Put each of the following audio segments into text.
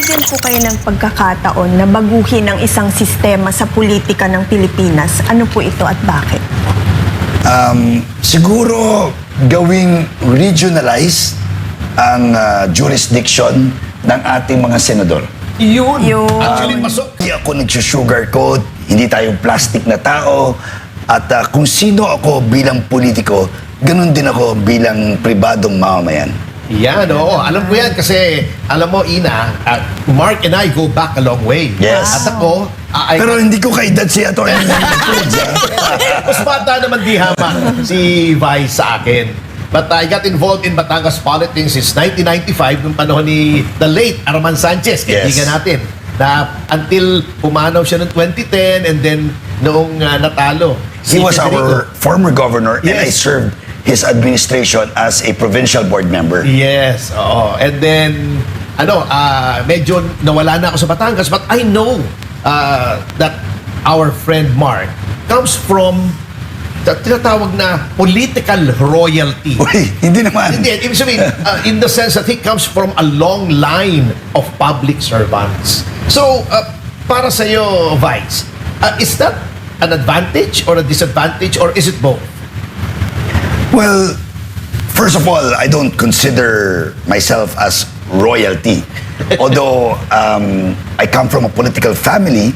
Binibigyan po kayo ng pagkakataon na baguhin ang isang sistema sa politika ng Pilipinas. Ano po ito at bakit? Siguro gawing regionalize ang jurisdiction ng ating mga senador. Yun. Actually, hindi ako nag-sugarcoat, hindi tayo plastic na tao, at kung sino ako bilang politiko, ganun din ako bilang pribadong mamamayan. Yan, oo. Alam ko yan kasi, alam mo, Ina, Mark and I go back a long way. Yes. At ako, Pero hindi ko kaedad si Atty. mas bata naman di hama si Vice sa akin. But I got involved in Batangas politics since 1995, nung panahon ni the late Arman Sanchez, kaibigan natin. Na until pumanaw siya noong 2010 and then noong natalo. He was our former governor and I served his administration as a provincial board member. Yes, oo. And then, medyo nawala na ako sa Batangas, but I know that our friend Mark comes from tinatawag na political royalty. Uy, hindi naman. Hindi, ibig sabihin, in the sense that he comes from a long line of public servants. So, para sa iyo, Vice, is that an advantage or a disadvantage or is it both? Well, first of all, I don't consider myself as royalty. Although I come from a political family,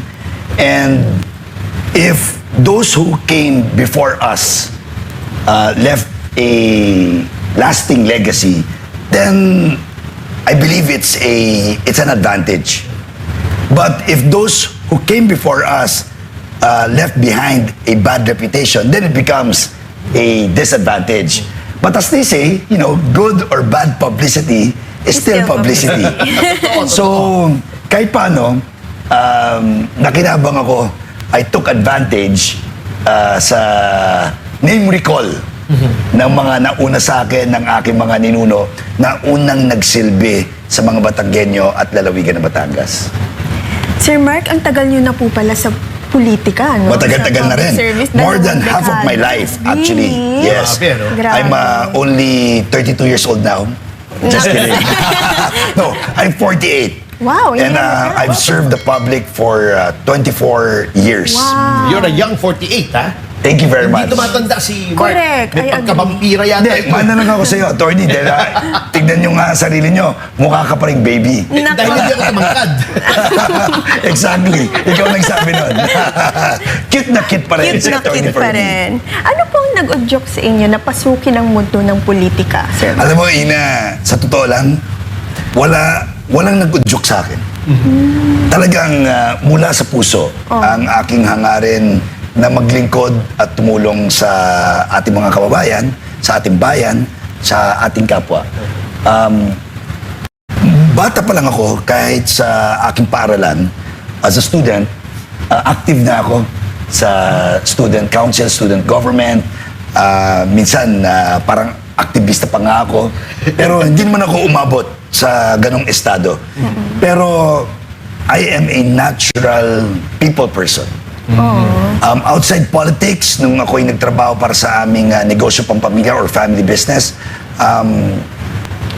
and if those who came before us left a lasting legacy, then I believe it's an advantage. But if those who came before us left behind a bad reputation, then it becomes a disadvantage. But as they say, good or bad publicity is still publicity. So, kahit paano, nakinabang ako, I took advantage sa name recall ng mga nauna sa akin, ng aking mga ninuno, na unang nagsilbi sa mga Batanggenyo at lalawigan ng Batangas. Sir Mark, ang tagal niyo na po pala sa politika, no? Matagal-tagal na rin. Service, More than half of my life, actually. Really? Yes. Grabe. I'm only 32 years old now. Just kidding. No, I'm 48. Wow. And I've served the public for 24 years. Wow. You're a young 48, ha? Thank you very much. Hindi tumatanda si Mark. Correct. May I pagkabampira yata. Hindi, mana lang ako sa iyo, attorney. Dahil tignan nyo nga sarili nyo, mukha ka pa rin baby. Nako. Dahil hindi ako tumangkad. Exactly. Ikaw nagsabi nun. Cute na cute pa rin Cute si na attorney cute pa Ferdy. rin. Ano pong nag-udyok sa inyo na pasukin ang mundo ng politika, Sir Mark? Alam mo, Ina, sa totoo lang, walang nag-udyok sa akin. Talagang mula sa puso ang aking hangarin na maglingkod at tumulong sa ating mga kababayan, sa ating bayan, sa ating kapwa. Bata pa lang ako, kahit sa aking paaralan, as a student, active na ako sa student council, student government. Minsan, parang aktivista pa nga ako. Pero hindi naman ako umabot sa ganong estado. Pero I am a natural people person. Outside politics, nung ako'y nagtrabaho para sa aming negosyo pampamilya or family business,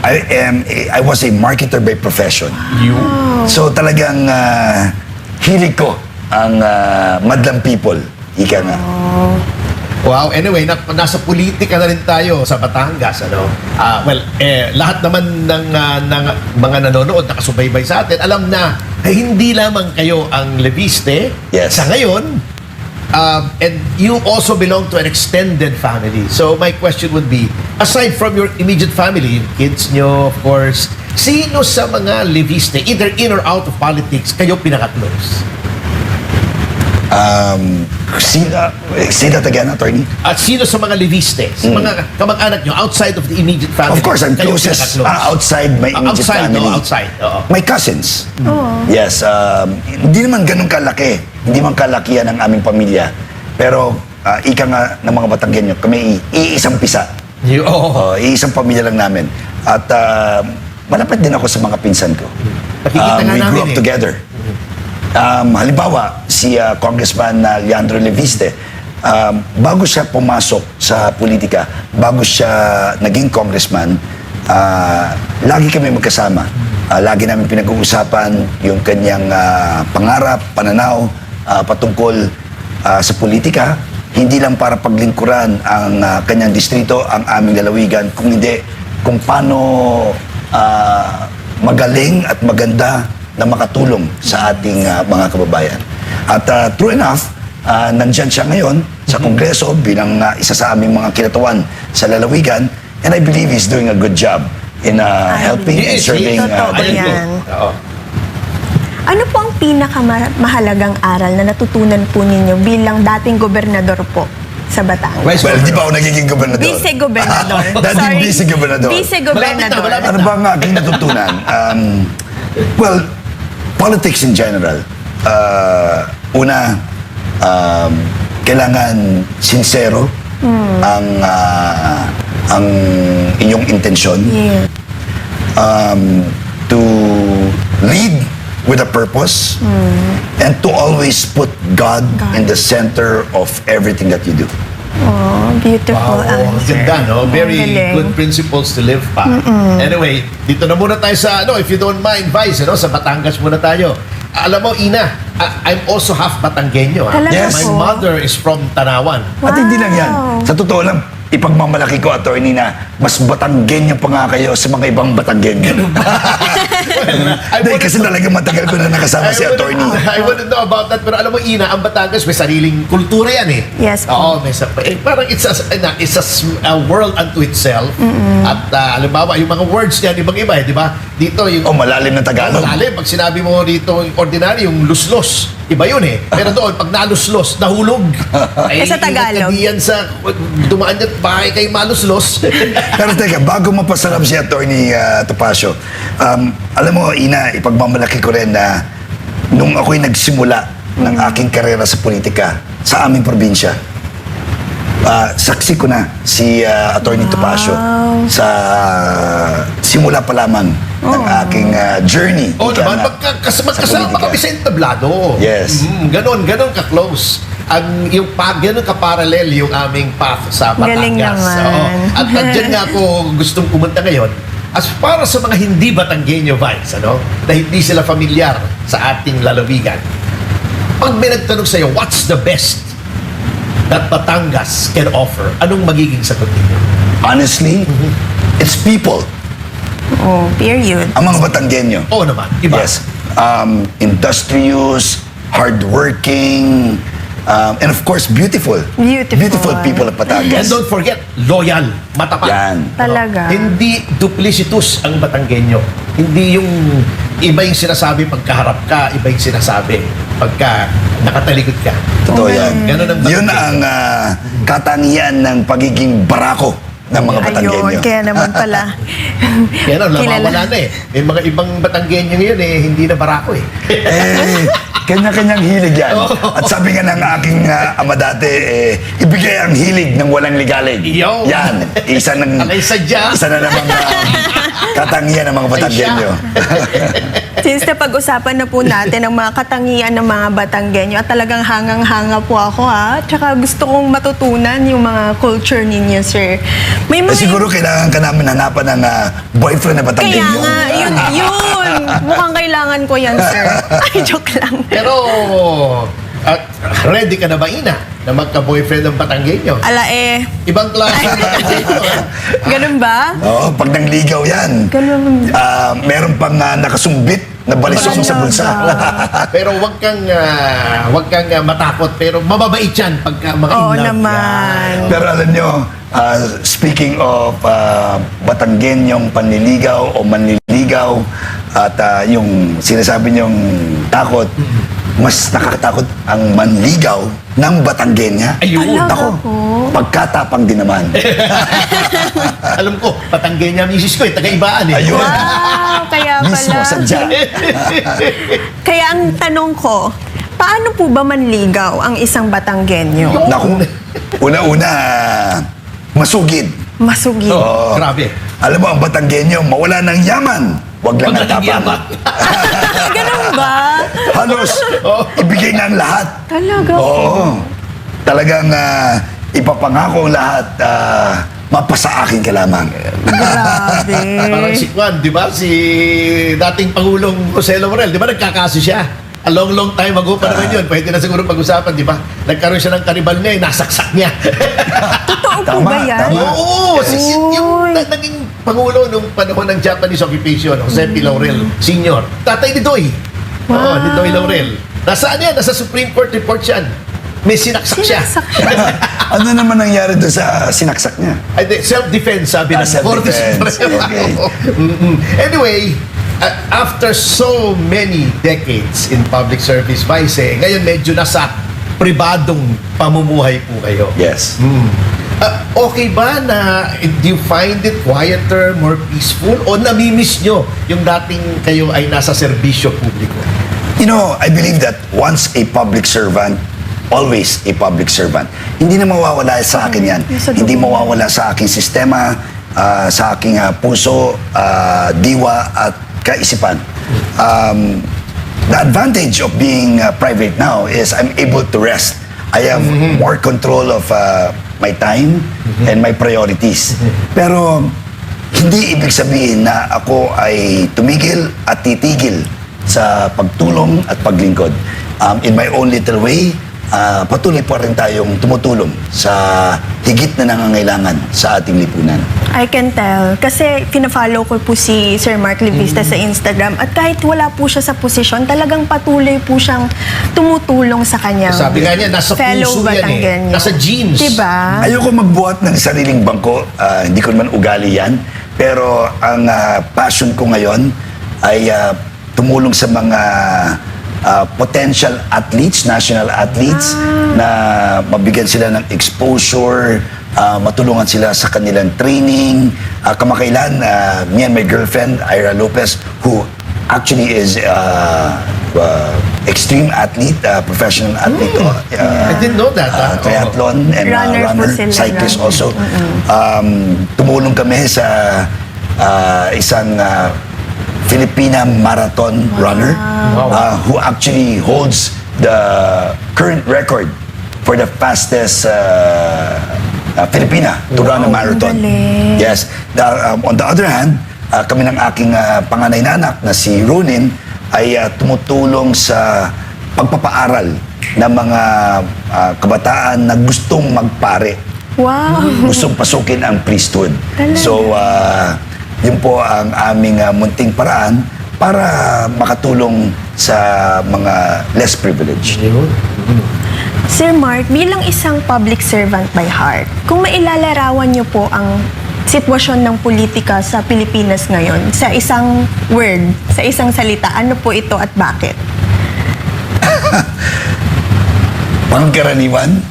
I was a marketer by profession. So talagang hilig ko ang madlang people. Ika nga. Wow, anyway, nasa politika na rin tayo sa Batangas, ano? Lahat naman ng mga nanonood, nakasubaybay sa atin, alam na hindi lamang kayo ang Leviste. Yes. Sa ngayon, and you also belong to an extended family. So my question would be, aside from your immediate family, yung kids nyo, of course, sino sa mga Leviste, either in or out of politics, kayo pinaka-close? Say that again, attorney. At sino sa mga Leviste, sa mga kamag-anak nyo, outside of the immediate family? Of course, I'm kayo closest pinaka-close? outside my immediate Outside, family. no? Outside, oo. My cousins. Yes, hindi naman ganun kalaki. Hindi man kalakihan ang aming pamilya. Pero ika nga ng mga Batanggenyo, kami iisang pisa. Iisang pamilya lang namin. At malapit din ako sa mga pinsan ko. Nakikita nga We namin grew up together. Halimbawa, si Congressman Leandro Leviste, bago siya pumasok sa politika, bago siya naging congressman, lagi kami magkasama. Lagi namin pinag-uusapan yung kanyang pangarap, pananaw patungkol sa politika. Hindi lang para paglingkuran ang kanyang distrito, ang aming lalawigan, kung hindi kung paano magaling at maganda na makatulong sa ating mga kababayan. At true enough, nandyan siya ngayon sa Kongreso bilang isa sa aming mga kinatawan sa lalawigan, and I believe he's doing a good job in helping and Yes, serving totoo the people. yan. Oo. Ano po ang pinakamahalagang aral na natutunan po ninyo bilang dating gobernador po sa Batangas? Well, di pa ako nagiging gobernador. Vice-gobernador. Dating Sorry. vice-gobernador. Vice-gobernador. Malapit Ano ba ang aking natutunan? Well, politics in general. Una, kailangan sincero ang inyong intensyon. Yeah. To lead with a purpose and to always put God in the center of everything that you do. Oh, beautiful Wow, ang answer. ganda, no? Very Ang galing. good principles to live pa. Anyway, dito na muna tayo sa, if you don't mind, Vice, sa Batangas muna tayo. Alam mo, Ina, I'm also half Batanggenyo. Talaga Yes. My po? mother is from Tanawan. At hindi lang yan. Wow. Sa totoo lang, ipagmamalaki ko, attorney, na mas Batanggenyo pa nga kayo sa mga ibang Batanggenyo. Dahil kasi talagang matagal ko na nakasama si attorney. I wouldn't know about that, pero alam mo, Ina, ang Batangas may sariling kultura yan eh. Yes po. Oo, parang it's a world unto itself. At halimbawa, yung mga words niyan, ibang-iba eh, di ba? Dito, yung O malalim na Tagalog. malalim. Pag sinabi mo dito, yung ordinary, yung luslos. Iba yun eh. Pero doon, pag naluslos, nahulog. Ay, Sa Tagalog. hindi yan sa, dumaan yan, bakit kayo maluslos? Pero teka, bago mapasalam si attorney Topacio, alam mo, Ina, ipagmamalaki ko rin na nung ako'y nagsimula ng aking karera sa politika sa aming probinsya, saksi ko na si attorney Topacio sa simula pa lamang ng aking journey. Oo ika naman, nga, magkasama politika. kami sa entablado. Yes. Ganon ka-close. Yung ganon ka-parallel yung aming path sa Batangas. Galing naman. Oo. At dyan nga ako gustong pumunta ngayon. As para sa mga hindi Batanggenyo Vice, na hindi sila familiar sa ating lalawigan, pag may nagtanong sa'yo, what's the best that Batangas can offer? Anong magiging sagot ninyo? Honestly, it's people. Oh, period. Ang mga Batanggenyo. Oo naman, iba. Yes. Industrious, hardworking, and of course, beautiful. Beautiful. People of And Batangas. don't forget, loyal, matapat. Yan. Talaga. Hindi duplicitous ang Batanggenyo. Hindi yung iba yung sinasabi pagkaharap ka, iba yung sinasabi pagka nakatalikod ka. Totoo yan. Ganun ang Yun Batanggenyo. ang katangian ng pagiging barako ng mga Batanggenyo. Ayun, kaya naman pala. Yan o, nawawala na eh. May mga ibang Batanggenyo ngayon hindi na barako eh. Kanya-kanyang hilig yan. At sabi nga ng aking ama dati, ibigay ang hilig ng walang ligalig. Yo! Yan. Isa ng Alay sadya. isa na namang katangian ng mga Batanggenyo. Since napag-usapan na po natin ang mga katangian ng mga Batanggenyo at talagang hangang-hanga po ako Tsaka gusto kong matutunan yung mga culture ninyo, sir. May mga Siguro kailangan ka namin hanapan ng boyfriend na Kaya Batanggenyo. nga, yun. Mukhang kailangan ko yan, sir. Ay, joke lang. Pero, ready ka na ba, Ina, na magka-boyfriend ng Batanggenyo? Ala Ibang klase ng Batanggenyo. ganun ba? Oo, pag nangligaw yan. Ganun. Meron pang nakasumbit na balisong sa bulsa. Pero wag kang matakot, pero mababait yan pagka mga Oo in love. naman. Pero alam nyo, speaking of Batanggenyong panliligaw o manliligaw at yung sinasabi nyong takot, mas nakakatakot ang manligaw ng Batanggenya. Ayun. Talaga Ako, po? pagkatapang din naman. Alam ko, Batanggenya misis ko, taga-ibaan eh. Ayun. Wow, kaya Mismo, pala. sadya. Kaya ang tanong ko, paano po ba manligaw ang isang Batanggenyo? Naku, una-una, masugid. Masugid. Oo. Grabe. Alam mo, ang Batanggenyo, mawala ng yaman. Wag lang ang Wag lang ang yaman. tapang. Ganun ba? Halos, ibigay na ang lahat. Talaga po. Oo. Talagang ipapangako ang lahat mapasa akin ka lamang. Grabe. Parang si Juan, di ba? Si dating Pangulong Jose Laurel, di ba nagkakaso siya? A long time ago pa naman yun. Pwede na siguro pag-usapan, di ba? Nagkaroon siya ng karibal niya, nasaksak niya. Totoo po Tama, ba yan? tama. Oo, yung naging Pangulo nung panahon ng Japanese occupation, Jose P. Laurel Sr. Tatay ni Doy. Wow. Oo, ni Doy Laurel. Nasaan yan? Nasa Supreme Court report yan. May sinaksak siya. Sinaksak siya. Ano naman nangyari doon sa sinaksak niya? Ay, self-defense, sabi ng Self-defense. Korte Suprema. Okay. Anyway, after so many decades in public service, Vice, ngayon medyo nasa pribadong pamumuhay po kayo. Yes. Okay ba na do you find it quieter, more peaceful, o namimiss nyo yung dating kayo ay nasa serbisyo publiko? You know, I believe that once a public servant, always a public servant. Hindi na mawawala sa akin yan. Yung sa Hindi dugo. mawawala sa aking sistema, sa aking puso, diwa at kaisipan. The advantage of being private now is I'm able to rest. I have more control of my time and my priorities. Pero hindi ibig sabihin na ako ay tumigil at titigil sa pagtulong at paglingkod. In my own little way, patuloy pa rin tayong tumutulong sa higit na nangangailangan sa ating lipunan. I can tell. Kasi pina-follow ko po si Sir Mark Levista sa Instagram at kahit wala po siya sa posisyon, talagang patuloy po siyang tumutulong sa kanyang Sabi nga niya, nasa fellow puso yan eh. Batanggenyo. Nasa genes. Diba? Ayoko magbuhat ng sariling bangko, hindi ko naman ugali yan. Pero ang passion ko ngayon ay tumulong sa mga potential athletes, national athletes, na mabigyan sila ng exposure, matulungan sila sa kanilang training. Kamakailan, me and my girlfriend, Ira Lopez, who actually is extreme athlete, professional athlete. I didn't know that. Triathlon and Runner po runner, sila, cyclist runner. also. Tumulong kami sa isang Filipina marathon runner who actually holds the current record for the fastest Filipina to run a marathon. galing. Yes. On the other hand, kami ng aking panganay na anak na si Ronin ay tumutulong sa pagpapaaral ng mga kabataan na gustong magpare, Wow. gustong pasukin ang priesthood. Talaga? So, yun po ang aming munting paraan para makatulong sa mga less privileged. Sir Mark, bilang isang public servant by heart, kung mailalarawan niyo po ang sitwasyon ng politika sa Pilipinas ngayon sa isang word, sa isang salita, ano po ito at bakit? Pangkaraniwan.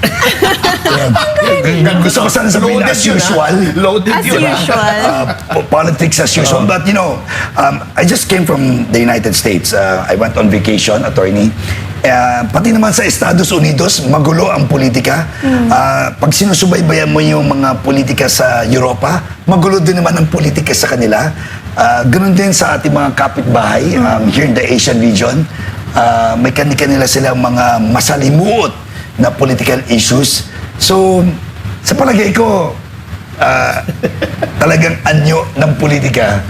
Gusto ko sana sabihin as usual. Loaded As yun. usual. Politics as usual. But you know, I just came from the United States. I went on vacation, attorney. Pati naman sa Estados Unidos, magulo ang politika. Pag sinusubaybayan mo yung mga politika sa Europa, magulo din naman ang politika sa kanila. Ganun din sa ating mga kapitbahay here in the Asian region. May kanila silang mga masalimuot na political issues. So, sa palagay ko, talagang anyo ng politika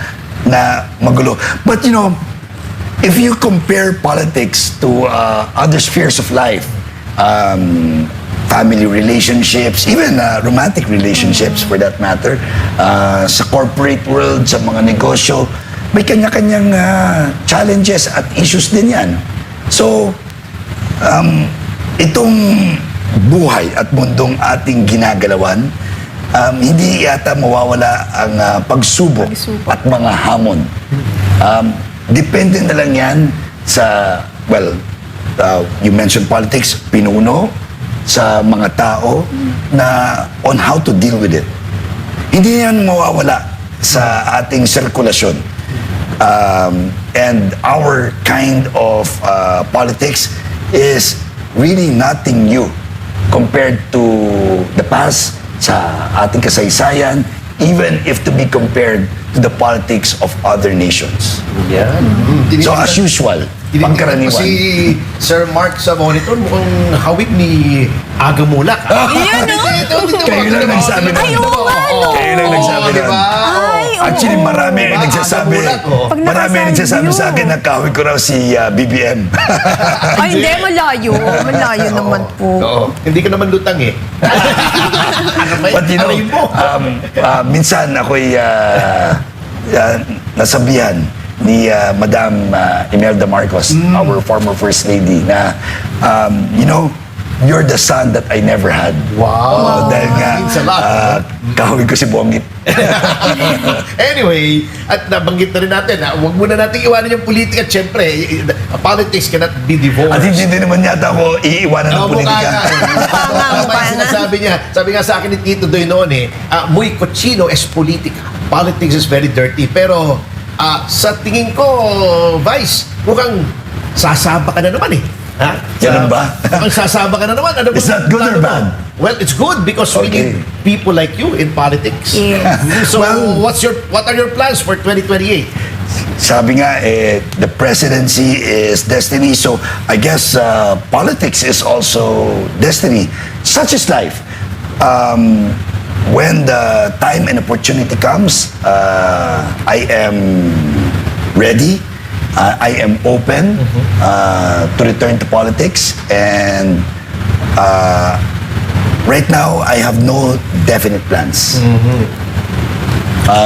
na magulo. But you know, if you compare politics to other spheres of life, family relationships, even romantic relationships for that matter, sa corporate world, sa mga negosyo, may kanya-kanyang challenges at issues din yan. So, itong buhay at mundong ating ginagalawan, hindi yata mawawala ang pagsubok at mga hamon. Depende na lang yan sa, well, you mentioned politics, pinuno sa mga tao na on how to deal with it. Hindi yan mawawala sa ating sirkulasyon. And our kind of politics is really nothing new compared to the past sa ating kasaysayan, even if to be compared to the politics of other nations. Yan. So as usual, Tinitinan ko pangkaraniwan. si Sir Mark sa monitor, mukhang hawig ni Aga Mulak. Yan, no? Kayo lang nagsabi nun. Ay, oo nga, no? Kayo lang nagsabi nun. Diba? Ay, oo. Actually, marami ang Diba? nagsasabi. Aga Mulak, oh. Pag Marami ang nagsasabi nakasabi sa akin yun. na kahawig ko raw si BBM. Ay, hindi, malayo. Malayo naman po. Oo. Hindi ka naman lutang eh. Ano ba But you know, yun? minsan ako'y nasabihan ni Madam Imelda Marcos, our former First Lady, na, you know, you're the son that I never had. Wow. Dahil nga, Means a lot. kahawig ko si Bongit. Anyway, at nabanggit na rin natin, huwag muna natin iwanan yung politika. Siyempre, politics cannot be divorced. At hindi din naman yata ako iiwanan ng politika. Tama yung sinasabi niya. Sabi nga sa akin ni Tito Doy noon muy cochino es politica. Politics is very dirty. Pero sa tingin ko, Vice, mukhang sasaba ka na naman eh. Ha? Ganun ba? Mukhang sasaba ka na naman. Ano Is that good or bad? Well, it's good because we Okay. need people like you in politics. Yes. So, Well, what are your plans for 2028? Sabi nga, the presidency is destiny. So, I guess politics is also destiny. Such is life. When the time and opportunity comes, I am ready. I am open to return to politics. And right now, I have no definite plans.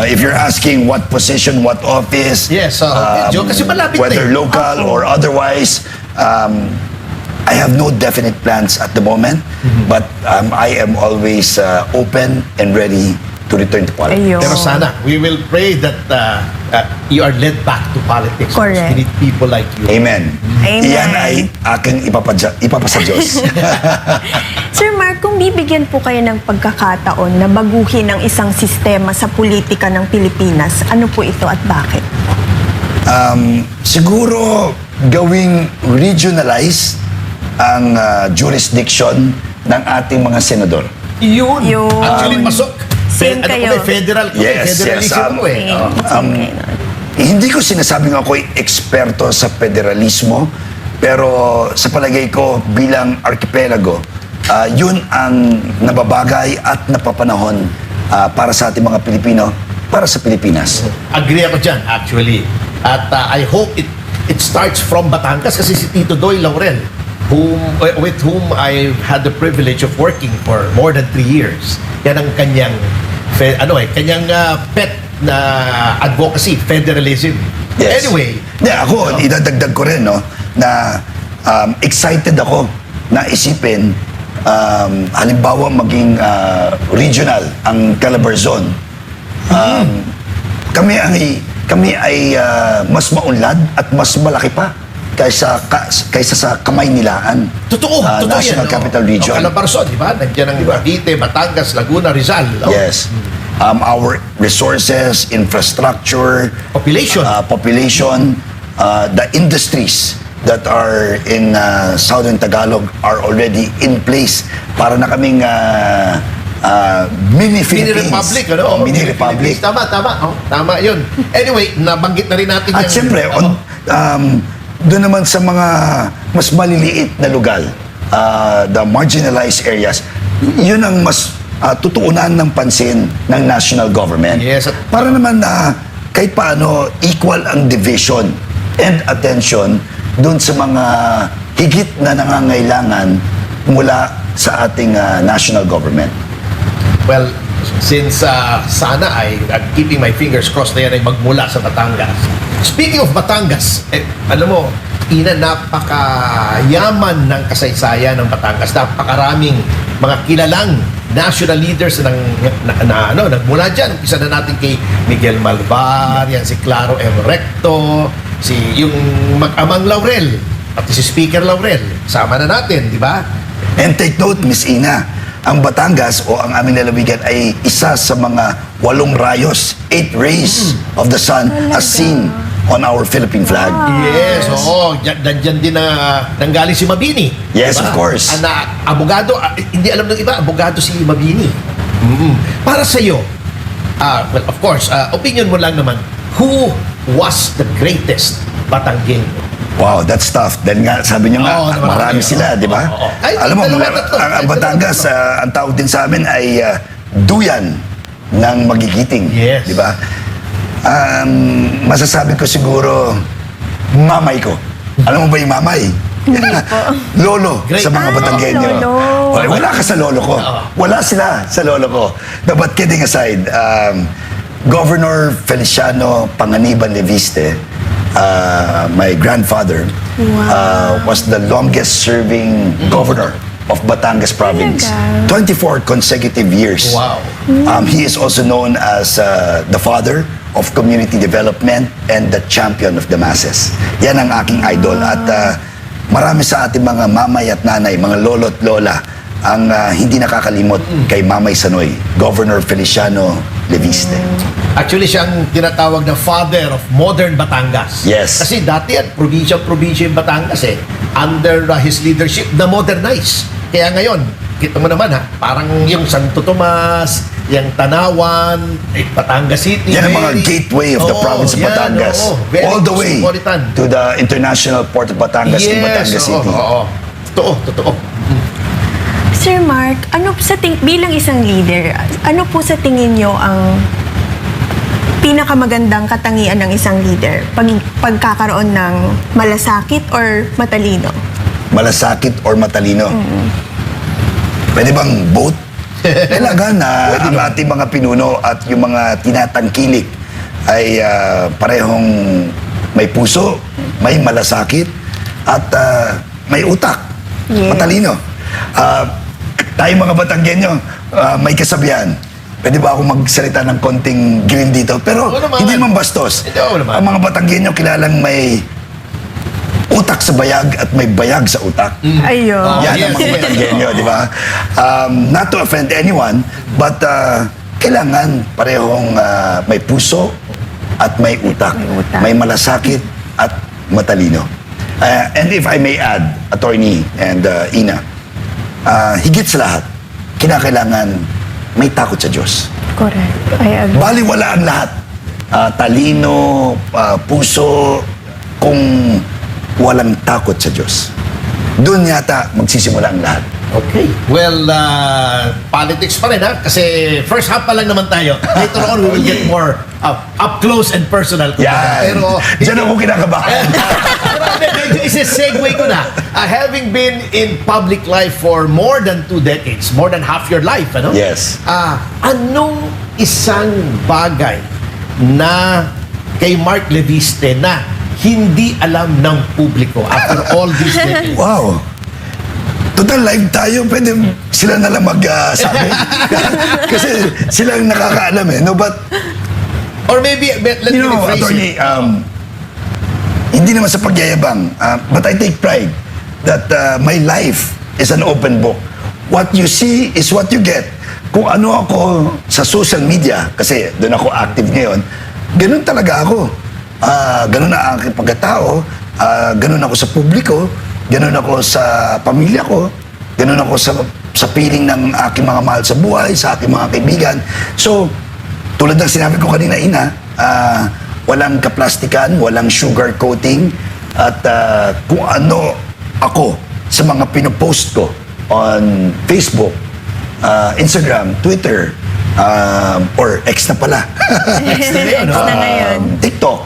If you're asking what position, what office, Yes, medyo kasi malapit na whether eh. local or otherwise, I have no definite plans at the moment, but I am always open and ready to return to politics. Ayun. Pero sana, we will pray that you are led back to politics. because Correct. We need people like you. Amen. Amen. Iyan ay aking ipapasa Diyos. Sir Mark, kung bibigyan po kayo ng pagkakataon na baguhin ang isang sistema sa politika ng Pilipinas, ano po ito at bakit? Siguro gawing regionalized ang jurisdiction ng ating mga senador. Yun. Yun. Actually, pasok. Same kayo. Federal. Federalism ko eh. Hindi ko sinasabing ako'y eksperto sa federalismo, pero sa palagay ko bilang archipelago, yun ang nababagay at napapanahon para sa ating mga Pilipino, para sa Pilipinas. Agree ako dyan, actually. At I hope it starts from Batangas kasi si Tito Doy Laurel, with whom I had the privilege of working for more than 3 years. Yan ang kanyang pet na advocacy, federalism. Yes. Anyway, Ako, idadagdag ko rin, no, na excited ako na isipin, halimbawa maging regional ang Calabarzon. Kami ay mas maunlad at mas malaki pa kaysa sa Kamay-Nilaan. totoo yan. National Capital Region. Calabarzon, di ba? Nandiyan ang Cavite, Batangas, Laguna, Rizal. Oh. Yes. Our resources, infrastructure, Population. The industries that are in Southern Tagalog are already in place para na kaming mini Mini Philippines. Republic, ano? Oh, mini Republic. Tama. Oh, tama yun. Anyway, nabanggit na rin natin At siyempre, doon naman sa mga mas maliliit na lugar, the marginalized areas, yun ang mas tutuunan ng pansin ng national government. Yes. Para naman na kahit paano equal ang division and attention doon sa mga higit na nangangailangan mula sa ating national government. Well, since sana I'm keeping my fingers crossed na yan ay magmula sa Batangas. Speaking of Batangas, alam mo, napakayaman ng kasaysayan ng Batangas. Napakaraming mga kilalang national leaders nagmula dyan. Isa na natin kay Miguel Malvar, yan si Claro M. Recto, yung mag-amang Laurel, pati si Speaker Laurel. Sama na natin, di ba? And take note, Miss Ina, ang Batangas o ang aming lalawigan ay isa sa mga 8 rayos, 8 rays of the sun as seen on our Philippine flag. Yes, oo. Diyan din nanggaling si Mabini. Yes, of course. Abogado, hindi alam ng iba, abogado si Mabini. Para sa iyo, well, of course, opinion mo lang naman, who was the greatest Batanggenyo? Wow, that's tough. Dahil nga, sabi niyo nga, Oo, marami oo. sila, di ba? Oo, oo. Ay, Alam mo, dalawa, tatlo. ang Batangas, ang tawag din sa amin ay duyan ng magigiting. Yes. Di ba? Masasabi ko siguro, mamay ko. Alam mo ba yung mamay? Lolo Great. sa mga Batanggenyo. Lolo. Wala ka sa lolo ko. Wala sila sa lolo ko. But kidding aside, Governor Feliciano Panganiban Leviste, my grandfather, was the longest serving governor of Batangas province. Talaga? 24 consecutive years. Wow. He is also known as the father of community development and the champion of the masses. Yan ang aking idol. At marami sa ating mga mamay at nanay, mga lolo at lola, ang hindi nakakalimot kay Mamay Sanoy, Governor Feliciano Leviste. Actually, siya ang tinatawag na father of modern Batangas. Yes. Kasi dati yan, probinsya yung Batangas eh. Under his leadership, na-modernize. Kaya ngayon, kita mo naman ha, parang yung Santo Tomas, yung Tanawan, Batangas City. Yan ang mga very- gateway of the Oo, province of yan, Batangas. oo. Very All the way cosmopolitan. to the International Port of Batangas in Batangas oo, City. oo. Totoo. Sir Mark, bilang isang leader, ano po sa tingin nyo ang pinakamagandang katangian ng isang leader? Pagkakaroon ng malasakit or matalino? Malasakit or matalino. Pwede bang both? Kailangan na ang ating mga pinuno at yung mga tinatangkilik ay parehong may puso, may malasakit, at may utak. Yes. Matalino. Tayo mga Batanggenyo, may kasabihan. Pwede ba ako magsalita ng konting green dito? Pero Oo naman. hindi naman bastos. Hindi, oo naman. Ang mga Batanggenyo kilalang may utak sa bayag at may bayag sa utak. Ayun. Oh, Yan yes, ang mga yes. Batanggenyo, di ba? Not to offend anyone, but kailangan parehong may puso at may utak. May utak. May malasakit at matalino. And if I may add, Attorney and Ina, higit sa lahat, kinakailangan may takot sa Diyos. Correct. I agree. Baliwala ang lahat. Talino, puso, kung walang takot sa Diyos. Doon yata magsisimula ang lahat. Okay. Well, politics pa rin ha. Kasi first half pa lang naman tayo. Later on, we will get more up close and personal. Yan. Pero, Diyan ako kinakabahan. medyo isa-segue ko na. Having been in public life for more than 2 decades, more than half your life, ano? Yes. Anong isang bagay na kay Mark Leviste na hindi alam ng publiko after all these decades? Wow. Total live tayo, pwede sila na lang magsabi. Kasi sila ang nakakaalam eh. No, but, Or maybe, let you me know, rephrase Attorney, it. hindi naman sa pagyayabang, but I take pride that my life is an open book. What you see is what you get. Kung ano ako sa social media, kasi doon ako active ngayon, ganun talaga ako. Ganun na ang aking pagkatao, ganun ako sa publiko, ganun ako sa pamilya ko, ganun ako sa piling ng aking mga mahal sa buhay, sa aking mga kaibigan. So, tulad ng sinabi ko kanina, Ina, walang kaplastikan, walang sugar coating, at kung ano ako sa mga pinopost ko on Facebook, Instagram, Twitter, or X na pala. X na ngayon. TikTok.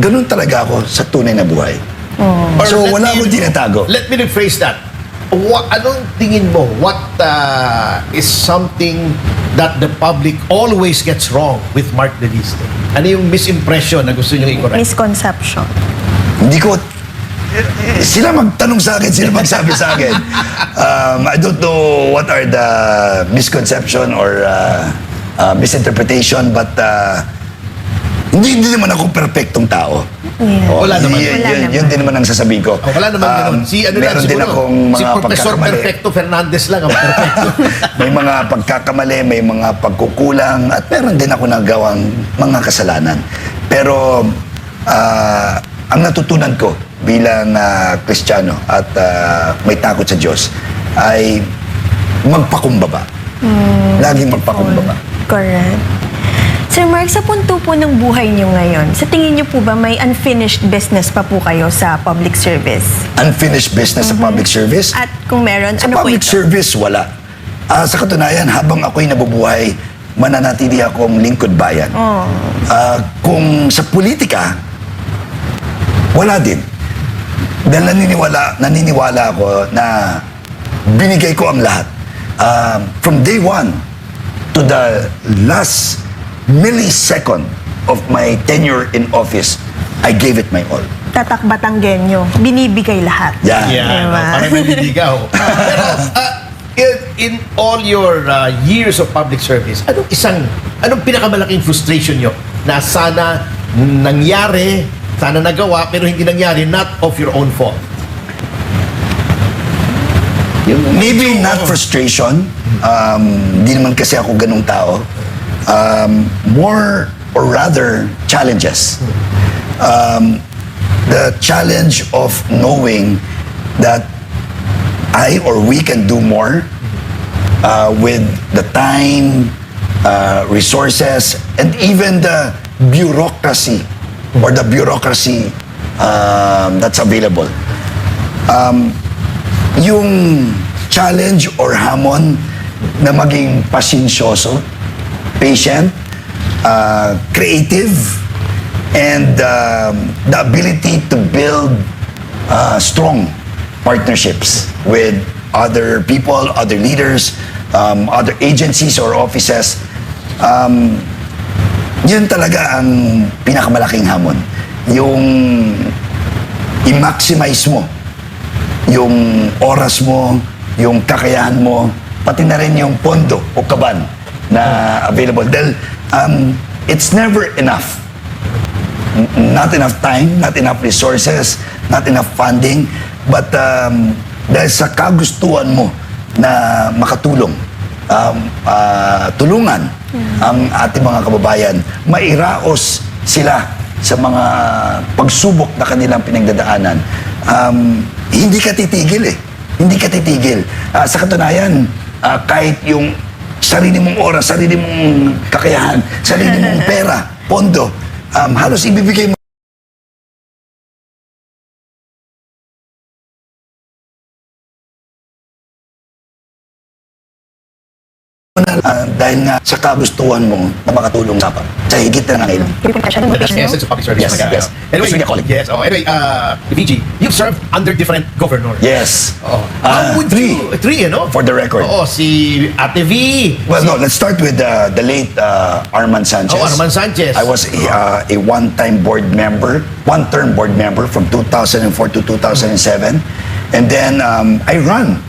Ganun talaga ako sa tunay na buhay. Or So, let wala me- akong tinatago. Let me rephrase that. Anong tingin mo? What is something that the public always gets wrong with Mark Leviste? Ano yung misimpression na gusto nyo i-correct? Misconception. Hindi ko... Sila magtanong sa akin, sila magsabi sa akin. I don't know what are the misconception or misinterpretation, but hindi naman ako perfectong tao. Yeah. Wala naman. Yun din naman ang sasabihin ko. Wala naman ganun. Meron din akong si mga Professor pagkakamali. Perfecto Fernandez lang ang perfecto. May mga pagkakamali, may mga pagkukulang, at meron din ako nagawang mga kasalanan. Pero ang natutunan ko bilang Kristiyano at may takot sa Diyos ay magpakumbaba. Laging magpakumbaba. Correct. Sir Mark, sa punto po ng buhay niyo ngayon, sa tingin niyo po ba may unfinished business pa po kayo sa public service? Unfinished business sa public service? At kung meron, Sa ano po public ito? service, wala. Sa katunayan, habang ako'y nabubuhay, mananatili akong lingkod bayan. Oh. Kung sa politika, wala din. Dahil naniniwala ako na binigay ko ang lahat. From day one to the last millisecond of my tenure in office, I gave it my all. Tatak Batanggenyo, binibigay lahat. Yeah. Yan, Diba? parang may bibigaw. Pero in all your years of public service, anong pinakamalaking frustration nyo na sana nangyari, sana nagawa, pero hindi nangyari, not of your own fault? Maybe not frustration. Di naman kasi ako ganung tao. More or rather challenges. The challenge of knowing that I or we can do more with the time, resources, and even the bureaucracy that's available. Yung challenge or hamon na maging pasensyoso, patient, creative, and the ability to build strong partnerships with other people, other leaders, other agencies or offices. Yun talaga ang pinakamalaking hamon. Yung i-maximize mo yung oras mo, yung kakayahan mo, pati na rin yung pondo o kaban na available. Dahil it's never enough. Not enough time, not enough resources, not enough funding, but dahil sa kagustuhan mo na makatulong, tulungan ang ating mga kababayan, mairaos sila sa mga pagsubok na kanilang pinagdadaanan. Hindi ka titigil eh. Hindi ka titigil. Sa katunayan, kahit yung sarili mong oras, sarili mong kakayahan, sarili mong pera, pondo, halos ibibigay mo dahil nga sa kagustuhan mo na makatulong dapat sa higit na nangailan. That's the essence of public service. Yes, talaga, yes. no? Anyway, Gusto niya calling. yes. Anyway, VG, you've served under different governors. Yes. How would Three. Three, no? For the record. Oo, si Ate V. Well, no, let's start with the late Arman Sanchez. Oh, Arman Sanchez. I was a one-time board member, one-term board member from 2004 to 2007. And then I ran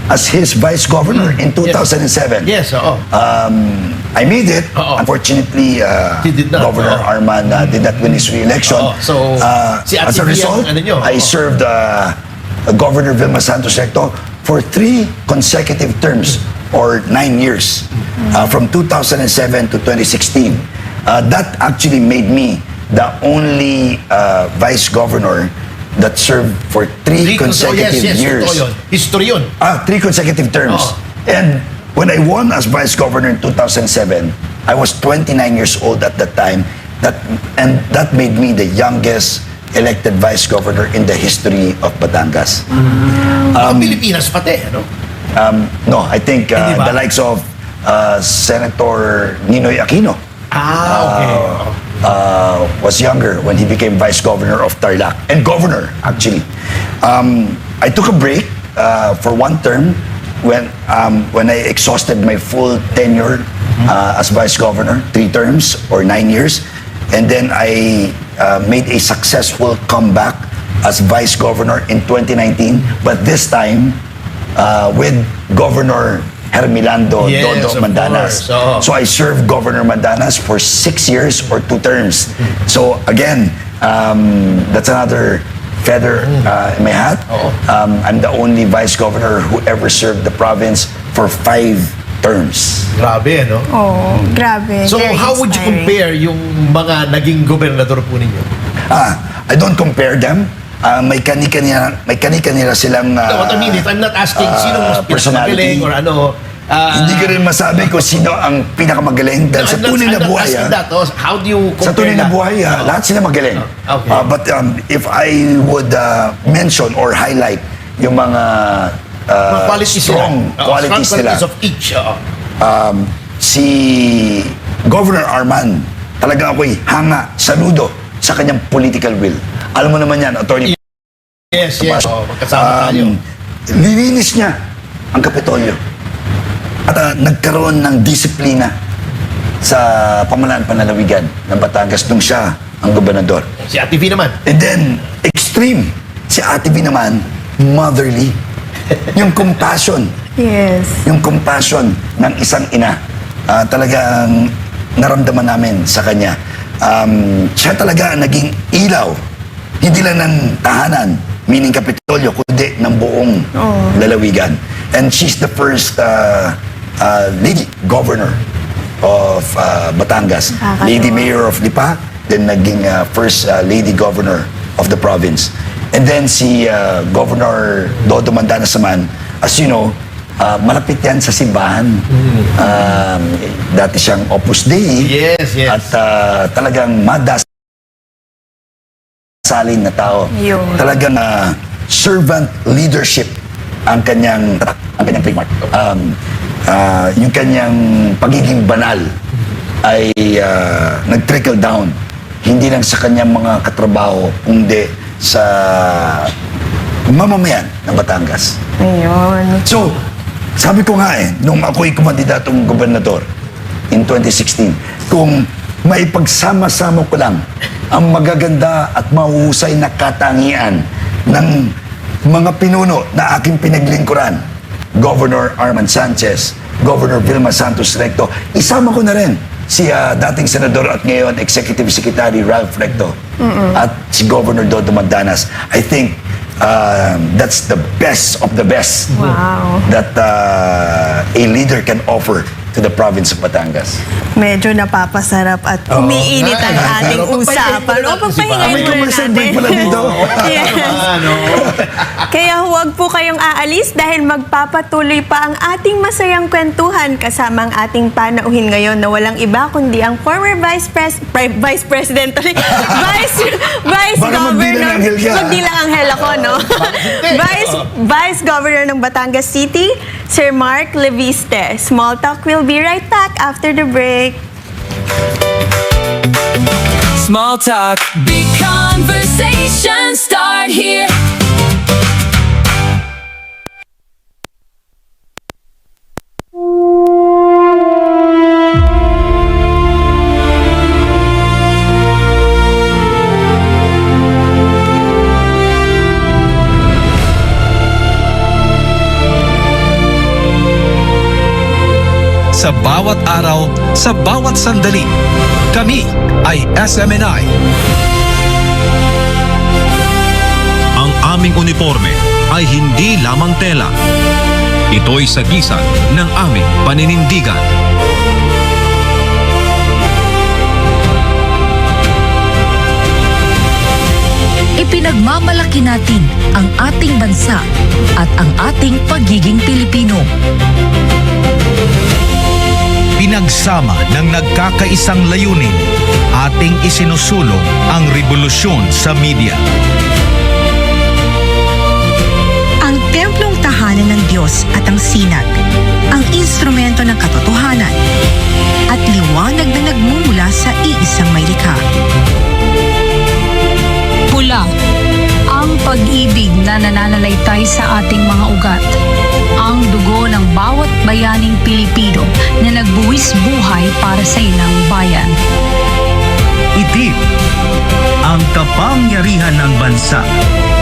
as his vice governor in 2007. Yes, oo. I made it. Oo. Unfortunately, He did not. Governor Oo. Arman did not win his re-election. Oo. So, si Ate as a V ang result, ano nyo? I Oo. served Governor Vilma Santos Recto for 3 consecutive terms or 9 years from 2007 to 2016. That actually made me the only vice governor that served for 3 consecutive years. Totoo yun. History yun. 3 consecutive terms. Oo. And when I won as vice governor in 2007, I was 29 years old at that time. That made me the youngest elected vice governor in the history of Batangas. Ang Pilipinas pati, ano? No, I think Hindi ba? the likes of Senator Ninoy Aquino Okay. was younger when he became vice governor of Tarlac and governor actually. I took a break for 1 term when I exhausted my full tenure as vice governor, 3 terms or 9 years, and then I made a successful comeback as vice governor in 2019, but this time with Governor Hermilando Yes, Dodo of Mandanas. course. Oo. So I served Governor Mandanas for 6 years or 2 terms. So again, that's another feather in my hat. Oo. I'm the only vice governor who ever served the province for 5 terms. Grabe, no? Oh, grabe. So, Very how would you inspiring. compare yung mga naging gobernador po ninyo? I don't compare them. May kani-kanila silang No, what I mean is, I'm not asking sino mas personality. pinakamagaling or ano. Hindi ko rin masabi kung sino ang pinakamagaling dahil sa tunay na buhay. How do you compare Sa tunay na that? buhay, lahat sila magaling. Okay. But if I would mention or highlight yung mga qualities strong qualities nila, of each. si Governor Arman, talagang ako'y hanga, saludo sa kanyang political will. Alam mo naman yan, Attorney. Yes. Magkasama tayo. Lininis niya ang Kapitolyo. At nagkaroon ng disiplina sa pamahalaan panlalawigan ng Batangas nung siya ang gobernador. Si Ate V naman. And then, extreme. Si Ate V naman, motherly. Yung compassion. Yes. Yung compassion ng isang ina. Talagang naramdaman namin sa kanya. Siya talaga ang naging ilaw. Hindi lang ng tahanan, meaning Kapitolyo, kundi ng buong lalawigan. And she's the first lady governor of Batangas. Lady mayor of Lipa, then naging first lady governor of the province. And then si Governor Dodo Mandanas naman, as you know, malapit yan sa simbahan. Dati siyang Opus Dei. Yes. At talagang madasalin na tao. Yun. Talagang servant leadership ang kanyang trademark. Yung kanyang pagiging banal ay nag-trickle down. Hindi lang sa kanyang mga katrabaho, kundi sa mamamayan ng Batangas. Ayun. So, sabi ko nga nung ako'y kumandidatong gobernador in 2016, kung maipagsama-sama ko lang ang magaganda at mahuhusay na katangian ng mga pinuno na aking pinaglingkuran, Governor Arman Sanchez, Governor Vilma Santos Recto, isama ko na rin si dating senador at ngayon Executive Secretary Ralph Recto at si Governor Dodo Mandanas. I think that's the best of the best Wow. that a leader can offer to the province of Batangas. Medyo napapasarap at umiinit ang ating Pero usapan. O, pagpahingayin May muna commercial natin. break pala dito. Yes. Kaya huwag po kayong aalis dahil magpapatuloy pa ang ating masayang kwentuhan kasama ang ating panauhin ngayon na walang iba kundi ang former Vice President ulit. Vice Baka Governor. magdilang anghel ka. Magdilang anghel ako, no? Vice Governor ng Batangas City, Sir Mark Leviste. Small Talk will be right back after the break. Small talk, big conversation, start here. Sa bawat araw, sa bawat sandali, kami ay SMNI. Ang aming uniforme ay hindi lamang tela. Ito'y sagisag ng aming paninindigan. Ipinagmamalaki natin ang ating bansa at ang ating pagiging Pilipino. Pinagsama ng nagkakaisang layunin, ating isinusulong ang revolusyon sa media. Ang templong tahanan ng Diyos at ang sinag, ang instrumento ng katotohanan, at liwanag na nagmumula sa iisang may likha. Pula, ang pag-ibig na nananalaytay sa ating mga ugat. Ang dugo ng bawat bayaning Pilipino na nagbuwis buhay para sa inang bayan. Itim, ang kapangyarihan ng bansa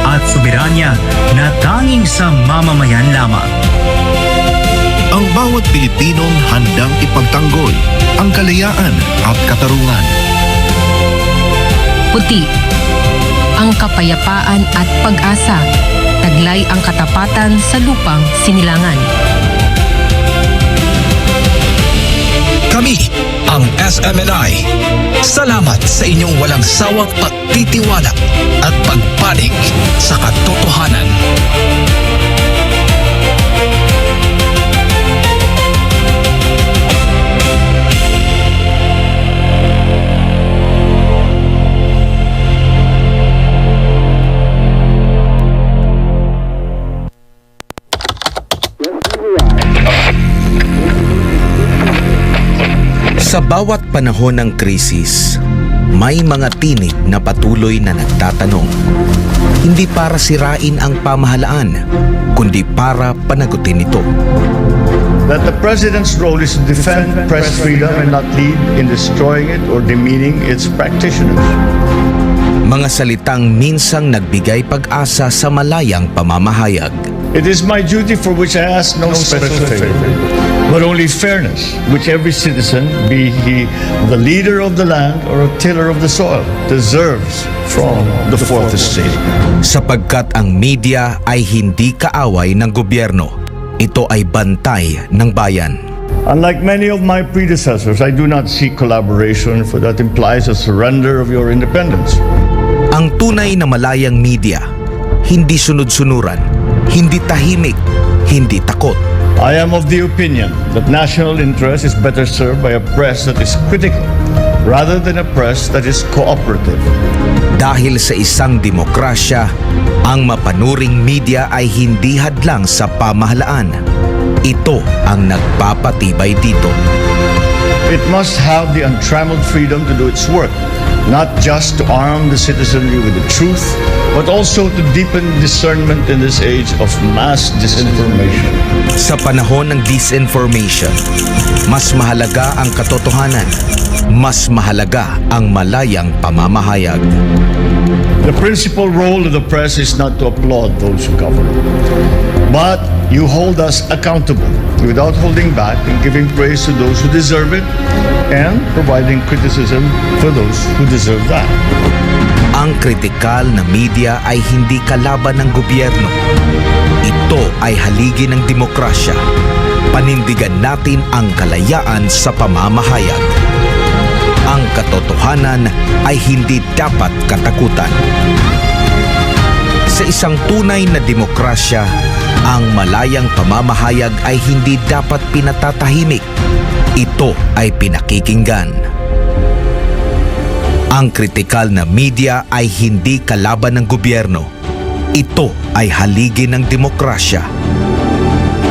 at soberanya na tanging sa mamamayan lamang. Ang bawat Pilipinong handang ipagtanggol ang kalayaan at katarungan. Puti, ang kapayapaan at pag-asa. Taglay ang katapatan sa lupang sinilangan. Kami ang SMNI. Salamat sa inyong walang sawang pagtitiwala at pagpanig sa katotohanan. Sa bawat panahon ng krisis, may mga tinig na patuloy na nagtatanong. Hindi para sirain ang pamahalaan, kundi para panagutin ito. That the President's role is to defend press freedom and not lead in destroying it or demeaning its practitioners. Mga salitang minsang nagbigay pag-asa sa malayang pamamahayag. It is my duty for which I ask no special favor, but only fairness, which every citizen, be he the leader of the land or a tiller of the soil, deserves from the fourth estate. Sapagkat ang media ay hindi kaaway ng gobyerno. Ito ay bantay ng bayan. Unlike many of my predecessors, I do not seek collaboration, for that implies a surrender of your independence. Ang tunay na malayang media, hindi sunod-sunuran, hindi tahimik, hindi takot. I am of the opinion that national interest is better served by a press that is critical rather than a press that is cooperative. Dahil sa isang demokrasya, ang mapanuring media ay hindi hadlang sa pamahalaan. Ito ang nagpapatibay dito. It must have the untrammeled freedom to do its work, not just to arm the citizenry with the truth, but also to deepen discernment in this age of mass disinformation. Sa panahon ng disinformation, mas mahalaga ang katotohanan, mas mahalaga ang malayang pamamahayag. The principal role of the press is not to applaud those who govern, but you hold us accountable without holding back and giving praise to those who deserve it and providing criticism for those who deserve that. Ang kritikal na media ay hindi kalaban ng gobyerno. Ito ay haligi ng demokrasya. Panindigan natin ang kalayaan sa pamamahayag. Ang katotohanan ay hindi dapat katakutan. Sa isang tunay na demokrasya, ang malayang pamamahayag ay hindi dapat pinatatahimik. Ito ay pinakikinggan. Ang kritikal na media ay hindi kalaban ng gobyerno. Ito ay haligi ng demokrasya.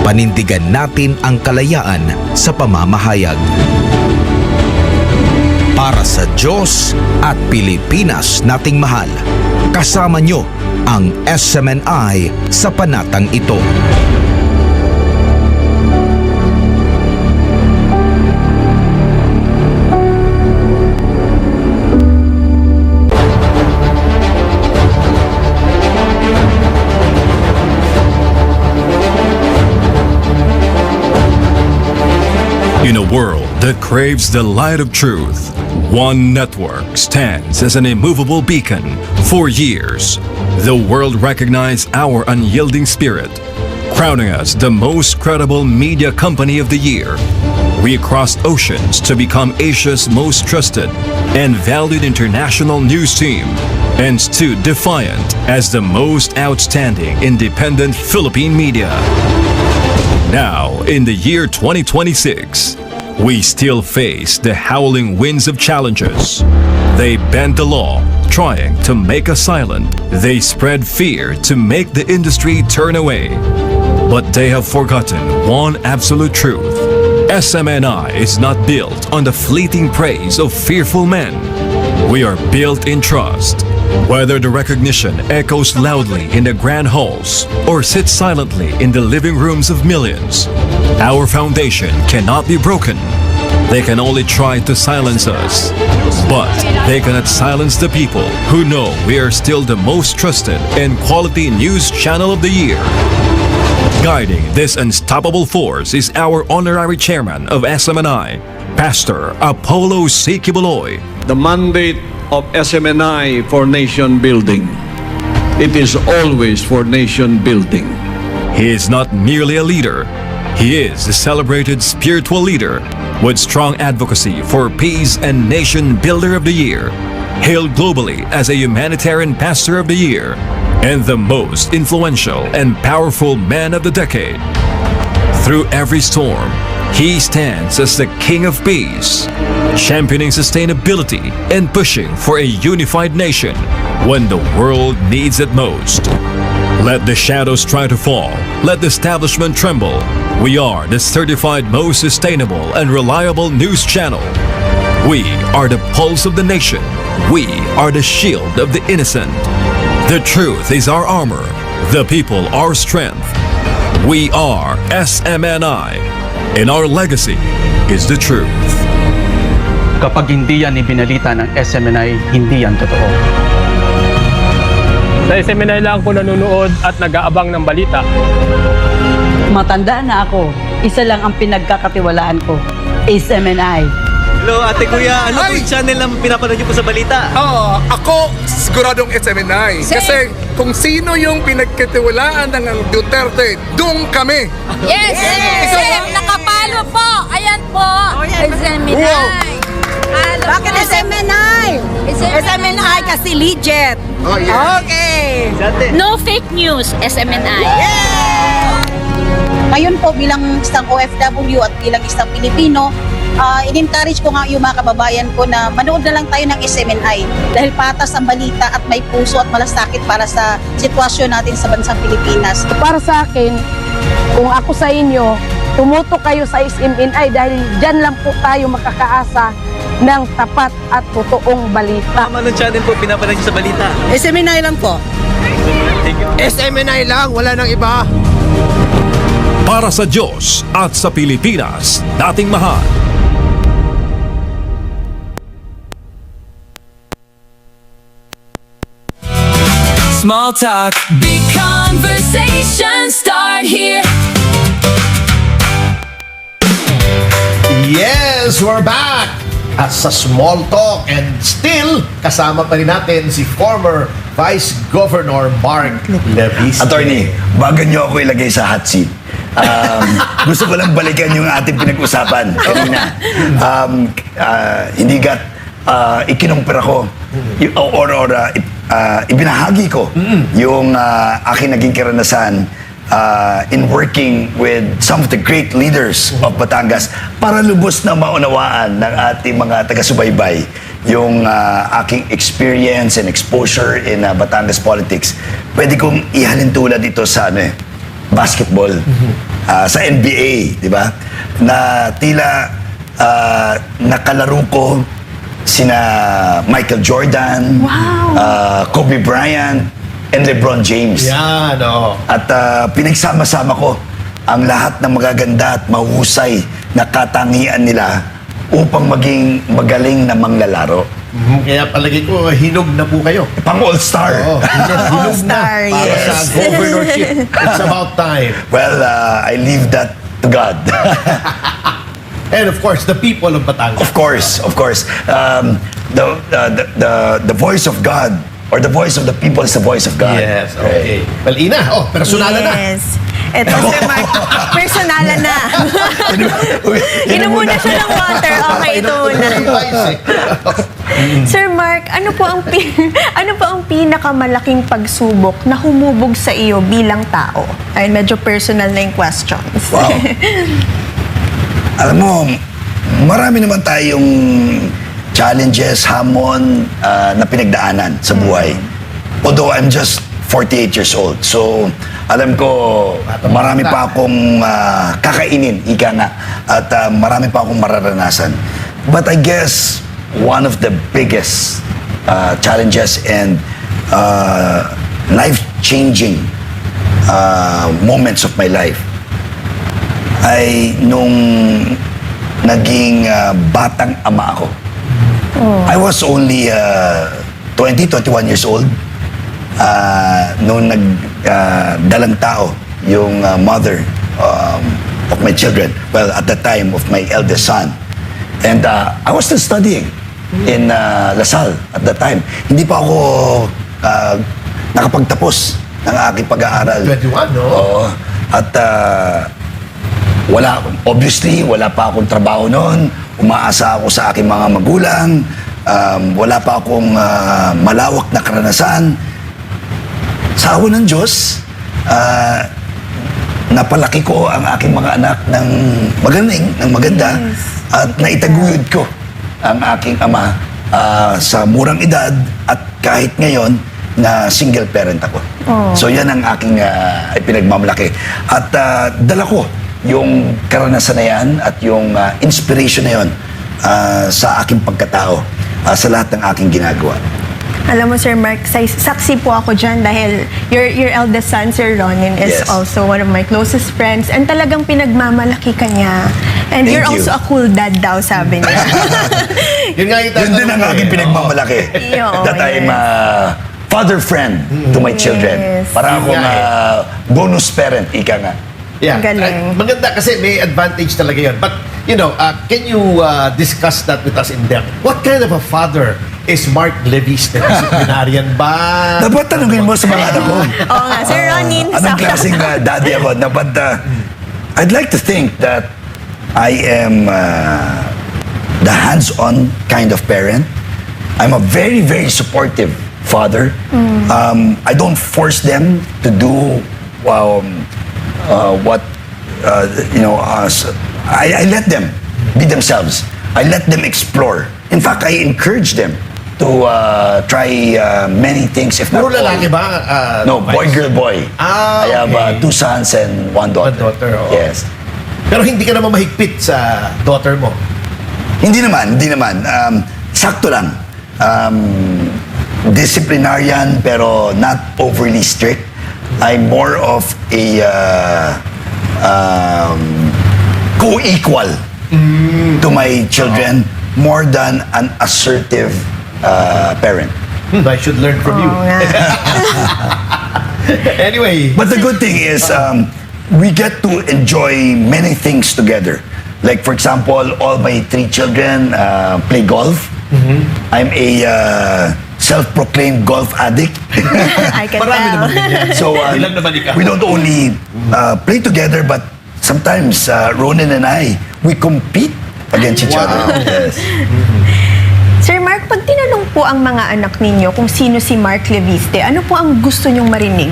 Panindigan natin ang kalayaan sa pamamahayag. Para sa Diyos at Pilipinas nating mahal, kasama nyo ang SMNI sa panatang ito. In a world that craves the light of truth, One Network stands as an immovable beacon. For years, the world recognized our unyielding spirit, crowning us the most credible media company of the year. We crossed oceans to become Asia's most trusted and valued international news team, and stood defiant as the most outstanding independent Philippine media. Now, in the year 2026, we still face the howling winds of challenges. They bend the law, trying to make us silent. They spread fear to make the industry turn away. But they have forgotten one absolute truth. SMNI is not built on the fleeting praise of fearful men. We are built in trust. Whether the recognition echoes loudly in the grand halls or sits silently in the living rooms of millions, our foundation cannot be broken. They can only try to silence us, but they cannot silence the people who know we are still the most trusted and quality news channel of the year. Guiding this unstoppable force is our honorary chairman of SMNI, Pastor Apollo C. Kibuloy. The mandate of SMNI for nation building. It is always for nation building. He is not merely a leader. He is a celebrated spiritual leader with strong advocacy for peace and nation builder of the year, hailed globally as a humanitarian pastor of the year, and the most influential and powerful man of the decade. Through every storm, he stands as the King of Peace, championing sustainability and pushing for a unified nation when the world needs it most. Let the shadows try to fall. Let the establishment tremble. We are the certified most sustainable and reliable news channel. We are the pulse of the nation. We are the shield of the innocent. The truth is our armor. The people our strength. We are SMNI. And our legacy is the truth. Kapag hindi yan ibinalita ng SMNI, hindi yan totoo. Sa SMNI lang ako nanonood at nag-aabang ng balita. Matanda na ako. Isa lang ang pinagkakatiwalaan ko. SMNI. Hello, ate kuya. Ano po yung channel na pinapanood niyo po sa balita? Oo, ako siguradong SMNI. Kasi kung sino yung pinagkatiwalaan ng Duterte, doon kami. Yes! Same! Nakapalo po! Ayan po! SMNI! Bakit SMNI? SMNI kasi legit. Oh, yeah. Okay. No fake news, SMNI. Ngayon po bilang isang OFW at bilang isang Pilipino, in-encourage ko nga yung mga kababayan ko na manood na lang tayo ng SMNI dahil patas ang balita at may puso at malasakit para sa sitwasyon natin sa bansang Pilipinas. Para sa akin, kung ako sa inyo, tumuto kayo sa SMNI dahil dyan lang po tayo makakaasa ng tapat at totoong balita. Anong channel po pinapanood niyo sa balita? SMNI lang po. Thank you. SMNI lang, wala nang iba. Para sa Diyos at sa Pilipinas, dating mahal. Small talk, big conversation, start here. Yes, we're back! At sa Small Talk and still kasama pa rin natin si former Vice Governor Mark Levisque. Attorney, bago niyo ako ilagay sa hot seat, gusto ko lang balikan yung ating pinag-usapan kanina. Hindi ikinumpir ako or ibinahagi ko yung aking naging karanasan in working with some of the great leaders of Batangas para lubos na maunawaan ng ating mga taga-subaybay yung aking experience and exposure in Batangas politics. Pwede kong ihalin tulad dito sa basketball, sa NBA, di ba? Na tila nakalaro ko sina Michael Jordan, Kobe Bryant, and LeBron James. Yan, oh. At pinagsama-sama ko ang lahat ng magaganda at mahusay na katangian nila upang maging magaling na manglalaro. Kaya palagi ko, hinog na po kayo. Pang all-star. Oh, hinog na. Para sa governorship. It's about time. Well, I leave that to God. And of course, the people of Batangas. Of course. The voice of God or the voice of the people is the voice of God. Yes, okay. Well, Ina, personalan na. Yes. Eto si Mark, personalan na. Inom muna siya ng water. Okay, ito muna. Sir Mark, ano po ang pinakamalaking pagsubok na humubog sa iyo bilang tao? Ay, medyo personal na yung questions. Wow. Alam mo, marami naman tayong challenges, hamon na pinagdaanan sa buhay. Although I'm just 48 years old. So, alam ko, marami pa akong kakainin, ika nga. At marami pa akong mararanasan. But I guess, one of the biggest challenges and life-changing moments of my life ay nung naging batang ama ako. I was only 20, 21 years old noong nagdalang tao yung mother of my children. Well, at the time of my eldest son. And I was still studying in Lasal at that time. Hindi pa ako nakapagtapos ng aking pag-aaral. 21, no? Oo. At obviously, wala pa akong trabaho noon. Umaasa ako sa aking mga magulang. Wala pa akong malawak na karanasan. Sa awa ng Diyos, napalaki ko ang aking mga anak ng maganda. At naitaguyod ko ang aking ama sa murang edad at kahit ngayon na single parent ako. So yan ang aking pinagmamalaki. At dala ko yung karanasan na yan at yung inspiration na yan sa aking pagkatao, sa lahat ng aking ginagawa. Alam mo, Sir Mark, saksi po ako dyan dahil your eldest son, Sir Ronin, is Yes. also one of my closest friends and talagang pinagmamalaki ka niya. And Thank you're you. also a cool dad daw, sabi niya. Yun nga yung Yun din ang aking pinagmamalaki. Yo, That I'm a father friend to my children. Yes. Para akong bonus parent, ika nga. Yeah. Galing. Maganda kasi may advantage talaga yun. But, can you discuss that with us in depth? What kind of a father is Mark Leviste? Disciplinarian ba? Dapat tanungin mo sa mga anak ko. Oo nga, Sir Ronin. Anong klaseng daddy ako? Dapat, I'd like to think that I am the hands-on kind of parent. I'm a very, very supportive father. I don't force them to do what I let them be themselves. I let them explore. In fact, I encourage them to try many things. If not Puro lalaki all. ba? No, boy, girl, boy. I have Okay. 2 sons and 1 daughter. Oo. Yes. Pero hindi ka naman mahigpit sa daughter mo. Hindi naman. Sakto lang. Disciplinarian pero not overly strict. I'm more of a co-equal to my children more than an assertive parent. I should learn from you. Anyway. But the good thing is, we get to enjoy many things together. Like, for example, all my 3 children play golf. I'm a self-proclaimed golf addict. I can Marami tell. naman ganyan. So, Ilan naman ikaw? we don't only play together, but sometimes Ronin and I, we compete against each other. Yes. Sir Mark, pag tinanong po ang mga anak ninyo kung sino si Mark Leviste, ano po ang gusto nyong marinig?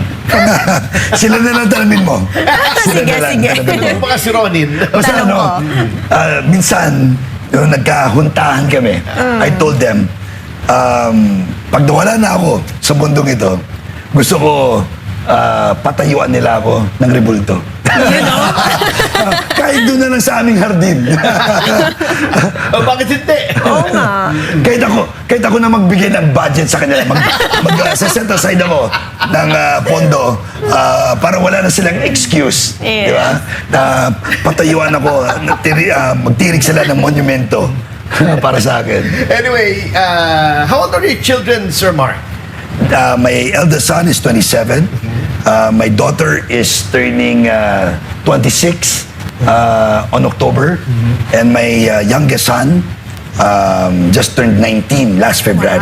Sila na lang tanongin mo. Sila Sige, na lang sige. tanongin mo. Baka si Ronin. Basta Tanong ano, minsan, yung nagkahuntahan kami, I told them, pag nawala na ako sa bundong ito, gusto ko patayuan nila ako ng rebulto. Kahit doon na lang sa aming hardin. Bakit hindi? Oo nga. kahit ako na magbigay ng budget sa kanila, set aside ako ng pondo para wala na silang excuse. Yes. Di ba? Na patayuan ako, magtirik sila ng monumento para sa akin. Anyway, how old are your children, Sir Mark? My eldest son is 27. My daughter is turning 26 on October. And my youngest son just turned 19 last February.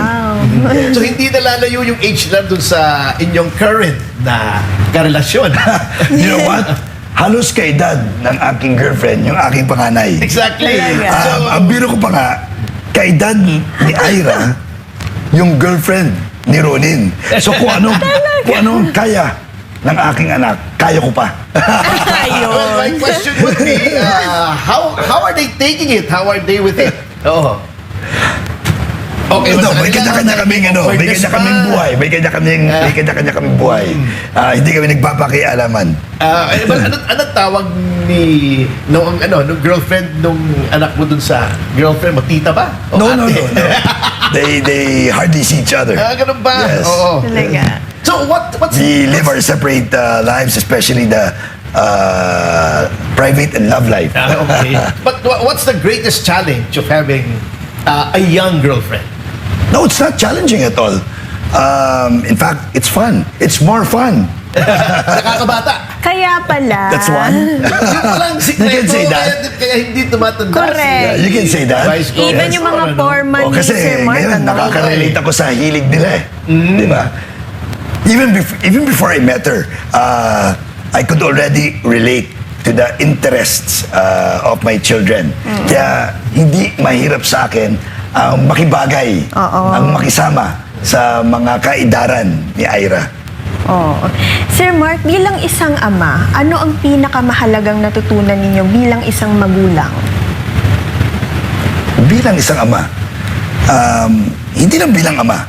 So hindi nalalayo yung age lang dun sa inyong current na karelasyon. You know what? Halos kaedad ng aking girlfriend, yung aking panganay. Exactly. Ang biro ko pa nga, kaedad ni Ira, yung girlfriend ni Ronin. So kung ano kaya ng aking anak, kaya ko pa. Well, my question would be, how are they taking it? How are they with it? Oh. Okay, May kanya-kanya kaming buhay. May kanya-kanya kaming buhay. Hindi kami nagpapakialaman. Anong tawag ni nung girlfriend nung anak mo dun sa girlfriend mo? Tita ba? O No. ate? They hardly see each other. Ganun ba? Yes. Oo. Talaga. So what's We live our separate lives, especially the private and love life. Okay. But what's the greatest challenge of having a young girlfriend? No, it's not challenging at all. In fact, it's fun. It's more fun. Nakakabata. Kaya pala. That's one. Yung palang You can say that. Kaya hindi tumatanda. Correct. You can say that. Vice ko. Even yung mga forman ni Kasi Sir Mark, ngayon, ano? nakaka-relate ako sa hilig nila eh. Di ba? Even before I met her, I could already relate to the interests of my children. Kaya hindi mahirap sa akin ang makibagay, ang makisama sa mga kaidaran ni Ira. Oh. Sir Mark, bilang isang ama, ano ang pinakamahalagang natutunan ninyo bilang isang magulang? Bilang isang ama, hindi lang bilang ama,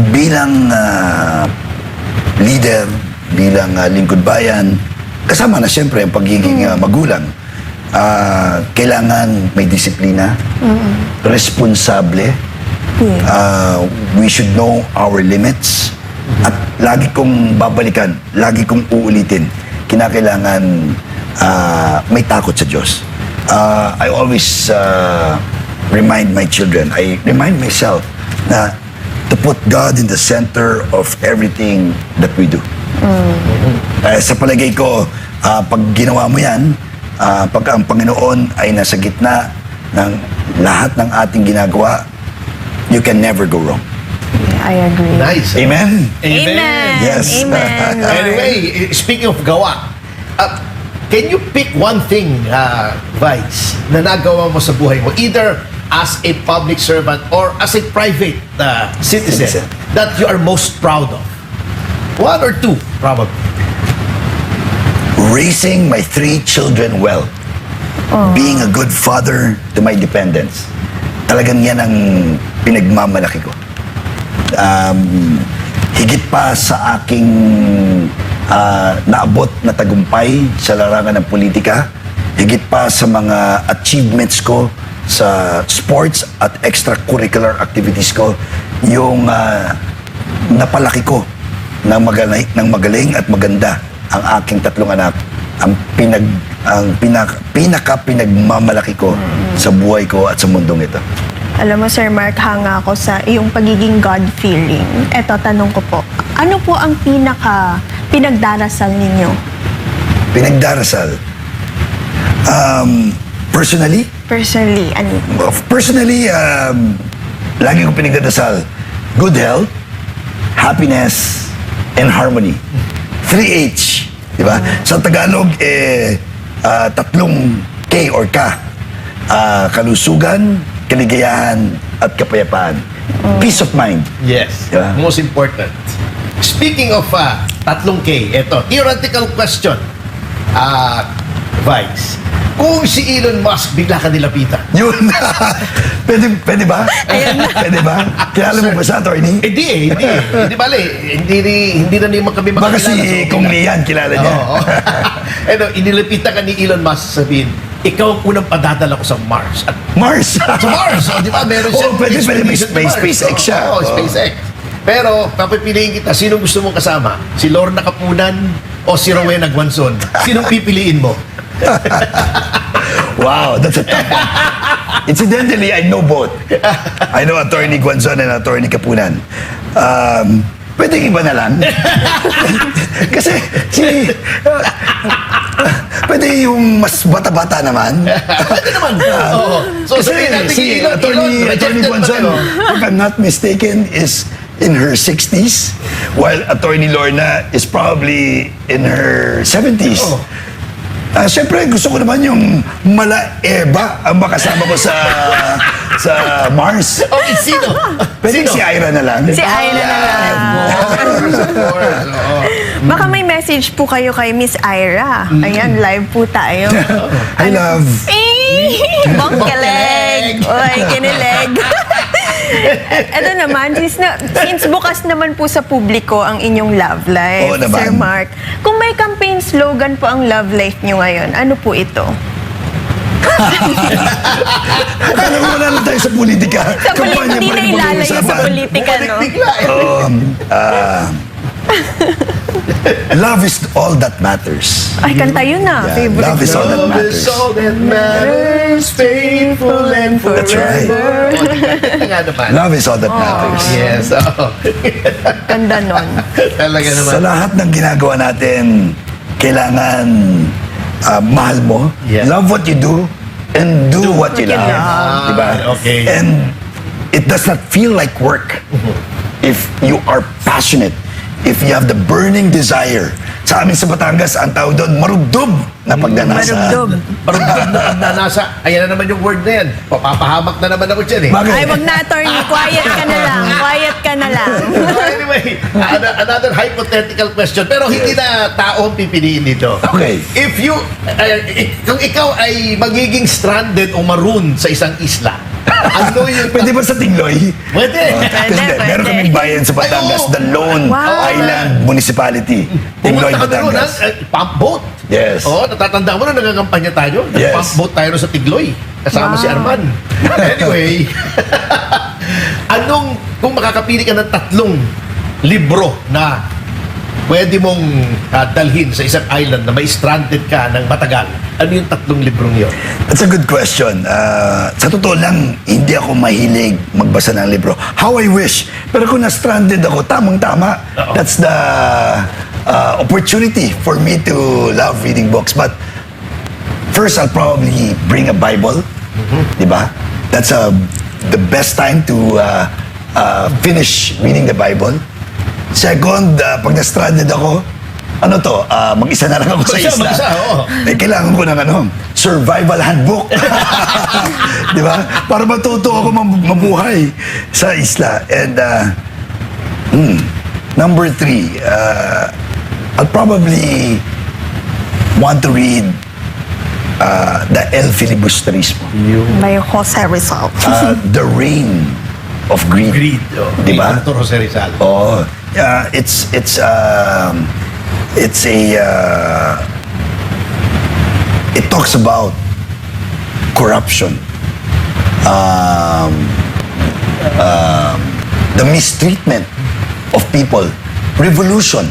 bilang leader, bilang lingkod bayan, kasama na siyempre ang pagiging magulang. kailangan may disiplina, responsable. We should know our limits. At lagi kong babalikan, lagi kong uulitin, kinakailangan may takot sa Diyos. I always remind my children, I remind myself na to put God in the center of everything that we do. Sa palagay ko, pag ginawa mo yan, pag ang Panginoon ay nasa gitna ng lahat ng ating ginagawa, you can never go wrong. I agree. Nice. Amen? Amen. Yes. Amen, Lord. Anyway, speaking of gawa, can you pick one thing, Vice, na nagawa mo sa buhay mo, either as a public servant or as a private citizen that you are most proud of? One or two, probably. Raising my 3 children well. Being a good father to my dependents. Talagang yan ang pinagmamalaki ko. Higit pa sa aking naabot na tagumpay sa larangan ng politika, higit pa sa mga achievements ko sa sports at extracurricular activities ko, yung napalaki ko ng magaling at maganda ang aking 3 anak, ang pinagmamalaki ko sa buhay ko at sa mundong ito. Alam mo, Sir Mark, hanga ako sa iyong pagiging God-fearing. Eto, tanong ko po, ano po ang pinagdarasal ninyo? Pinagdarasal? Personally? Personally, ano? Personally, lagi ko pinagdarasal. Good health, happiness, and harmony. 3H. Diba? Sa Tagalog, 3 K or K. Kalusugan, kaligayahan, at kapayapaan. Peace of mind. Yes. Diba? Most important. Speaking of 3K, ito, theoretical question. Vice, kung si Elon Musk bigla ka nilapitan. Yun. Pwede ba? Pwede ba? Kilala mo ba sa attorney? Hindi. Hindi bale. Hindi na naman kami makakilala. Baka si Kung Lian, kilala niya. Inilapitan ka ni Elon Musk, sabihin, ikaw ang unang padadala ko sa Mars. Mars? Sa Mars! Di ba? Meron siya. Pwede. May SpaceX siya. SpaceX. Pero, papipiliin kita, sino gusto mong kasama? Si Lorna Kapunan o si Rowena Guanzon? Sinong pipiliin mo? Wow, that's a tough one. Incidentally, I know both. I know Attorney Guanzon and Attorney Kapunan. Pwede iba na lang. Kasi pwede yung mas bata-bata naman. Pwede naman. So, kasi si Attorney Guanzon, if I'm not mistaken, is in her 60s, while Attorney Lorna is probably in her 70s. Siyempre, gusto ko naman yung mala-eba ang makasama ko sa Mars. Okay, sino? Pwede si Ira na lang. Si Ira na lang. Baka may message po kayo kay Miss Ira. Ayan, live po tayo. I love. Bongkeleg! Oy, kinileg. Ito naman, since bukas naman po sa publiko ang inyong love life, Oo naman. Sir Mark, kung may campaign slogan po ang love life nyo ngayon, ano po ito? Akala mo wala lang tayo sa politika. Sa politika, hindi na ilalayo sa politika, no? Love is all that matters. Ay, kanta yun na. Yeah, Favorite. love is all that Love matters. is all that matters, faithful and forever. That's right. Nga naman. Love is all that matters. Yes. Ganda nun. Talaga naman. Sa lahat ng ginagawa natin, kailangan mahal mo. Yes. Love what you do and do what you love. Diba? Okay. And it does not feel like work if you are passionate, if you have the burning desire. Sa amin sa Batangas, ang tawag doon, marugdob na pagdanasa. Marugdob. Marugdob na pagdanasa. Ayan na naman yung word na yan. Papahamak na naman ako dyan eh. Ay, wag na, attorney. Quiet ka na lang. Quiet ka na lang. Anyway, another hypothetical question. Pero hindi na tao ang pipiliin dito. Okay. If you, kung ikaw ay magiging stranded o maroon sa isang isla, Ano yung... Pwede ba sa Tigloy? Pwede. Kasi meron kaming bayan sa Batangas, the Lone Island Municipality. Tigloy, Pumunta kami ron, Batangas. pump boat. Yes. Oo, natatanda mo na nagkakampanya tayo. Yes. Nag-pump boat tayo ron sa Tigloy. Kasama si Arman. Anyway, kung makakapili ka ng 3 libro na pwede mong dalhin sa isang island na may stranded ka ng matagal, ano yung 3 librong yun? That's a good question. Sa totoo lang, hindi ako mahilig magbasa ng libro. How I wish. Pero kung na-stranded ako, tamang-tama. That's the opportunity for me to love reading books. But first, I'll probably bring a Bible. Diba? That's the best time to finish reading the Bible. Second, pag na-stranded ako, mag-isa na lang ako sa isla. Mag-isa, oo. Kailangan ko ng survival handbook. Di ba? Para matuto ako mabuhay sa isla. And number 3, I'll probably want to read the El Filibusterismo. By Jose Rizal. The Reign of Greed. Di ba? Dr. Jose Rizal. Oh, it talks about corruption, the mistreatment of people, revolution.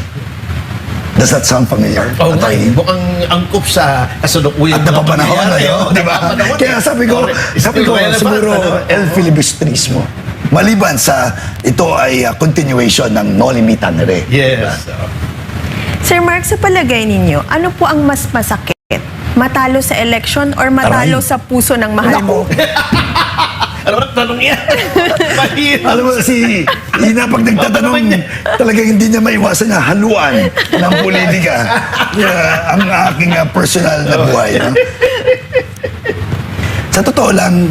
Does that sound familiar? Oh, mukhang angkop sa kasalukuyan. At napapanahon na yun, di ba? Kaya sabi ko, siguro El Filibustrismo. Maliban sa ito ay continuation ng Noli Me Tangere. Yes. Sir Mark, sa palagay ninyo, ano po ang mas masakit? Matalo sa election or matalo sa puso ng mahal mo? Ano ba tanong yan? Alam mo, si Ina, pag nagtatanong, talagang hindi niya maiwasan na haluan ng politika. Ang aking personal na buhay. No? Sa totoo lang,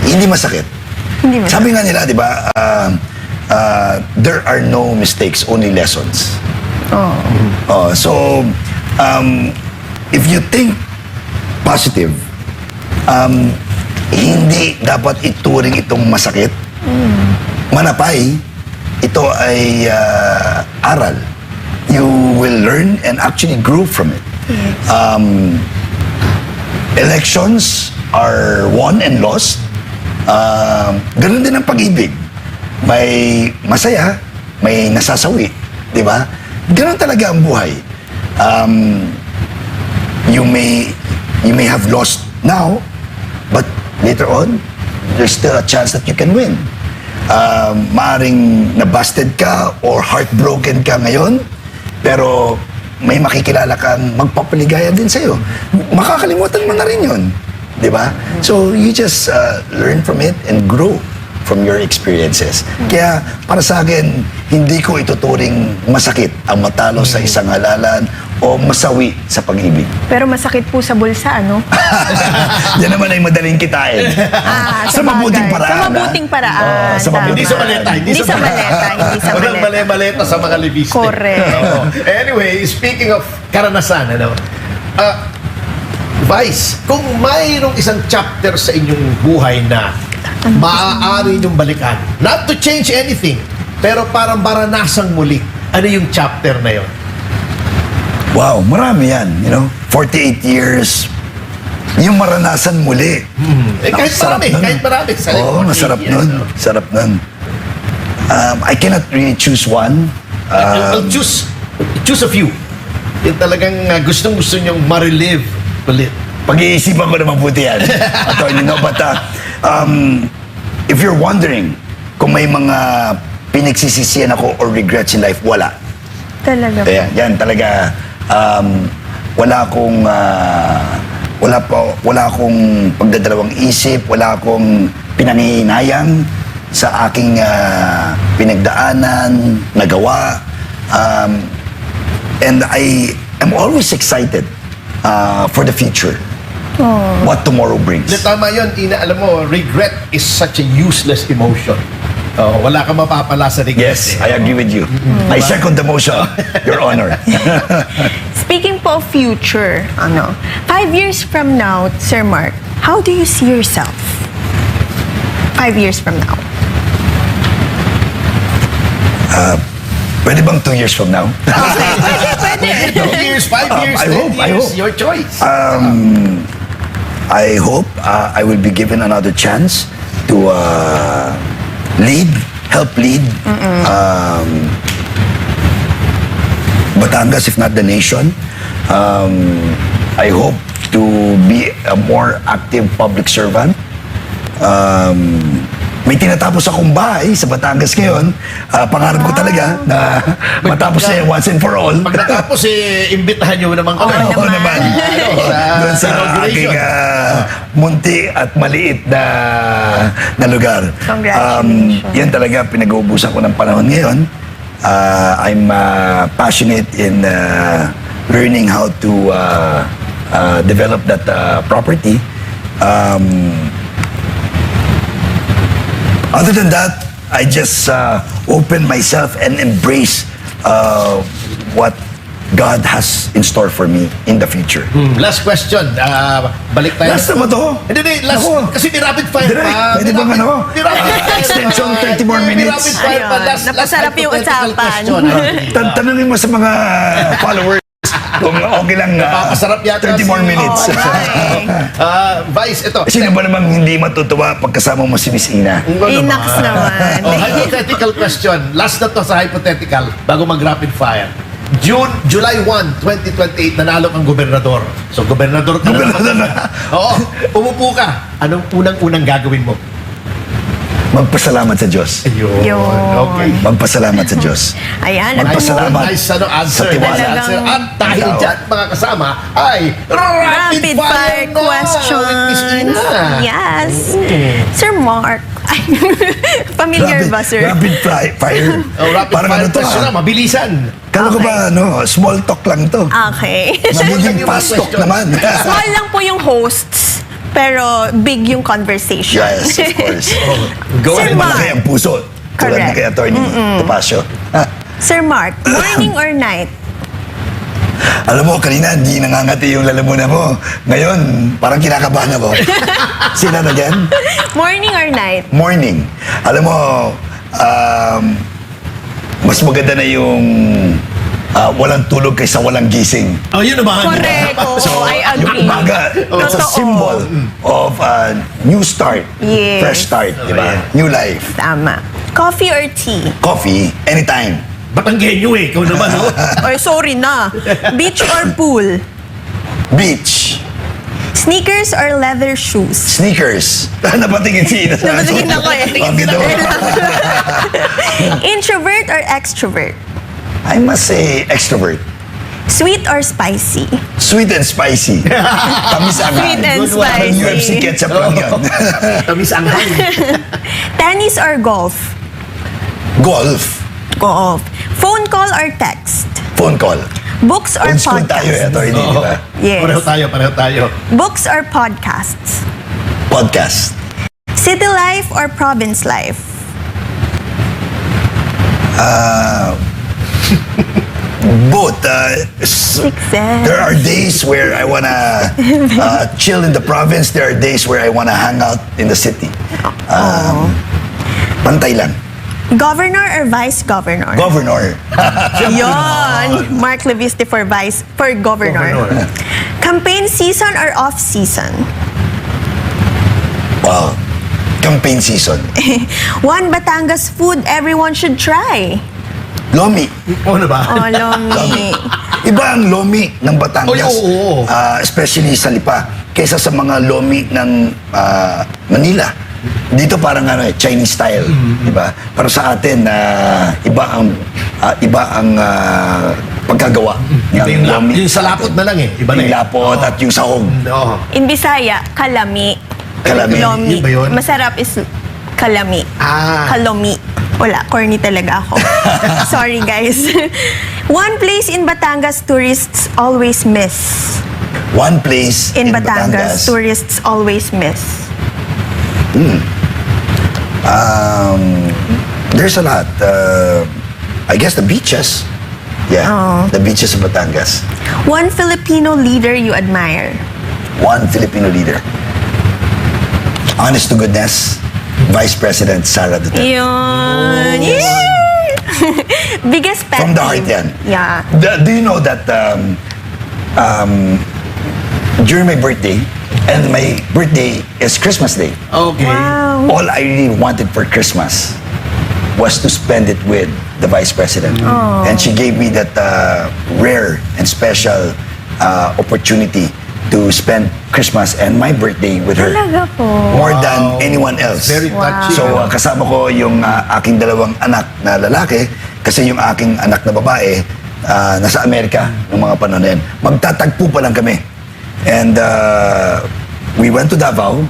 hindi masakit. Sabi nga nila, di ba, there are no mistakes, only lessons. So, if you think positive, hindi dapat ituring itong masakit. Manapay, ito ay aral. You will learn and actually grow from it. Elections are won and lost. Ganun din ang pag-ibig. May masaya, may nasasawi. Di ba? Ganun talaga ang buhay. You may have lost now, but later on, there's still a chance that you can win. Maaring nabusted ka or heartbroken ka ngayon, pero may makikilala kang magpapaligaya din sa'yo. Makakalimutan mo na rin yun. Di ba? So, you just learn from it and grow from your experiences. Kaya, para sa akin, hindi ko ituturing masakit ang matalo sa isang halalan o masawi sa pag-ibig. Pero masakit po sa bulsa, ano? Yan naman ay madaling kitain. Sa mabuting paraan. Sa mabuting paraan. Hindi sa maleta. Hindi sa maleta. Walang mali-maleta sa mga libiste. Correct. Anyway, speaking of karanasan, Vice, kung mayroong isang chapter sa inyong buhay na maaari niyong balikan, not to change anything, pero parang maranasang muli, ano yung chapter na yon? Wow, marami yan. 48 years, yung maranasan muli. Kahit marami. Oo, masarap nun. Sarap nun. I cannot really choose one. I'll choose a few. Yung talagang gustong-gusto niyong ma-relive ulit. Pag-iisipan ko na mabuti yan. But if you're wondering kung may mga pinagsisisihan ako or regrets in life, wala. Talaga po. Yan talaga. Wala akong pagdadalawang isip, wala akong pinanghihinayang sa aking pinagdaanan, nagawa. And I am always excited for the future. What tomorrow brings. Tama yun, Ina. Alam mo, regret is such a useless emotion. Wala kang mapapala sa regret. Yes, I agree with you. I second the motion, Your Honor. Speaking po of future, 5 years from now, Sir Mark, how do you see yourself 5 years from now? Pwede bang 2 years from now? Pwede. 2 years, 5 years, 10 I years, hope. your choice. I hope I will be given another chance to help lead Batangas, if not the nation. I hope to be a more active public servant. May tinatapos akong bahay sa Batangas ngayon. Pangarap ko talaga na matapos na yan once and for all. Pag natapos, imbitahan nyo naman kami. Oo naman. Doon sa aking munti at maliit na lugar. Congratulations. Yan talaga pinag-uubusan ko ng panahon ngayon. I'm passionate in learning how to develop that property. Other than that, I just open myself and embrace what God has in store for me in the future. Last question. Balik tayo. Last na ba to? Hindi, last. Ako. Kasi may rapid fire Direk, pa. pwede bang ano? May rapid fire. Extension, 30 more May minutes. rapid fire pa. Ayun, Last napasarap yung hypothetical usapan. question. Tanungin mo sa mga followers kung okay lang Napapasarap yata 30 more minutes. Vice, ito. Sino ba namang hindi matutuwa pagkasama mo si Miss Ina? Inax naman. Hypothetical question. Last na to sa hypothetical bago mag-rapid fire. July 1, 2028, nanalo kang gobernador. So, gobernador ka na. Oo. Umupo ka. Anong unang-unang gagawin mo? Magpasalamat sa Diyos. Ayun. Okay. Magpasalamat sa Diyos. Ayan. Magpasalamat Nice answer. sa tiwala. Talagang- At dahil dyan, mga kasama, ay Rapid fire na question. with Miss Ina. Yes. Sir Mark. Ay, familiar ba, sir? Rapid fire. Rapid Parang fire ano to, question na, mabilisan. Kala ko ba, small talk lang to. Okay. Magiging fast talk naman. Small lang po yung hosts, pero big yung conversation. Yes, of course. Go Sir Kahit Mark. malaki ang puso. Tulad Correct. ni kay Atty. Topacio. Sir Mark, morning or night? Alam mo, kanina hindi nangangati yung lalamunan mo. Ngayon, parang kinakabahan ako. Sila na dyan? Morning or night? Morning. Alam mo, mas maganda na yung walang tulog kaysa walang gising. Oh, yun naman. Correct. Oo, I agree. Yung umaga, it's a Totoo. symbol of a new start. Yes. Fresh start, di ba? New life. Tama. Coffee or tea? Coffee, anytime. Batanggenyo eh. Ikaw naman, oh. Or sorry na. Beach or pool? Beach. Sneakers or leather shoes? Sneakers. Napatingin si Ina sa Napatingin ako eh. Ang ganda mo. Introvert or extrovert? I must say extrovert. Sweet or spicy? Sweet and spicy. Tamis ang Sweet and Parang spicy. UFC ketchup lang yan. Tamis ang Tennis or golf? Golf. Golf. Phone call or text? Phone call. Books or Old school tayo eh, podcasts? Atty. Di ba? Yes. Pareho tayo. Books or podcasts? Podcast. City life or province life? Both. There are days where I wanna chill in the province. There are days where I wanna hang out in the city. Pantay lang. Governor or vice governor? Governor. Yon. Mark Leviste for governor. Campaign season or off season? Wow. Campaign season. One Batangas food everyone should try. Lomi. Ano ba? Oh, lomi. Iba ang lomi ng Batangas. Oo. Especially sa Lipa. Kaysa sa mga lomi ng Manila. Dito parang Chinese style, di ba? Pero sa atin iba ang pagkagawa ng lomi. Yung sa lapot na lang eh. Iba na Yung lapot at yung sahog. Oo. In Bisaya, kalami. Kalami. Lomi. Yun ba yun? Masarap is kalami. Ah. Kalomi. Wala, corny talaga ako. Sorry guys. One place in Batangas tourists always miss. One place In Batangas, tourists always miss. There's a lot. I guess the beaches. Yeah, the beaches of Batangas. One Filipino leader you admire. One Filipino leader. honest to goodness, Vice President Sara Duterte. Yun. Yay! Biggest pet From the heart peeve. yan. Yeah. Do you know that during my birthday, and my birthday is Christmas Day. Okay. Wow. All I really wanted for Christmas was to spend it with the Vice President. Aw. And she gave me that rare and special opportunity to spend Christmas and my birthday with her. Talaga po. More than anyone else. Very touching. So kasama ko yung aking dalawang anak na lalaki kasi yung aking anak na babae nasa Amerika ng mga panahon na yun. Magtatagpo pa lang kami. And we went to Davao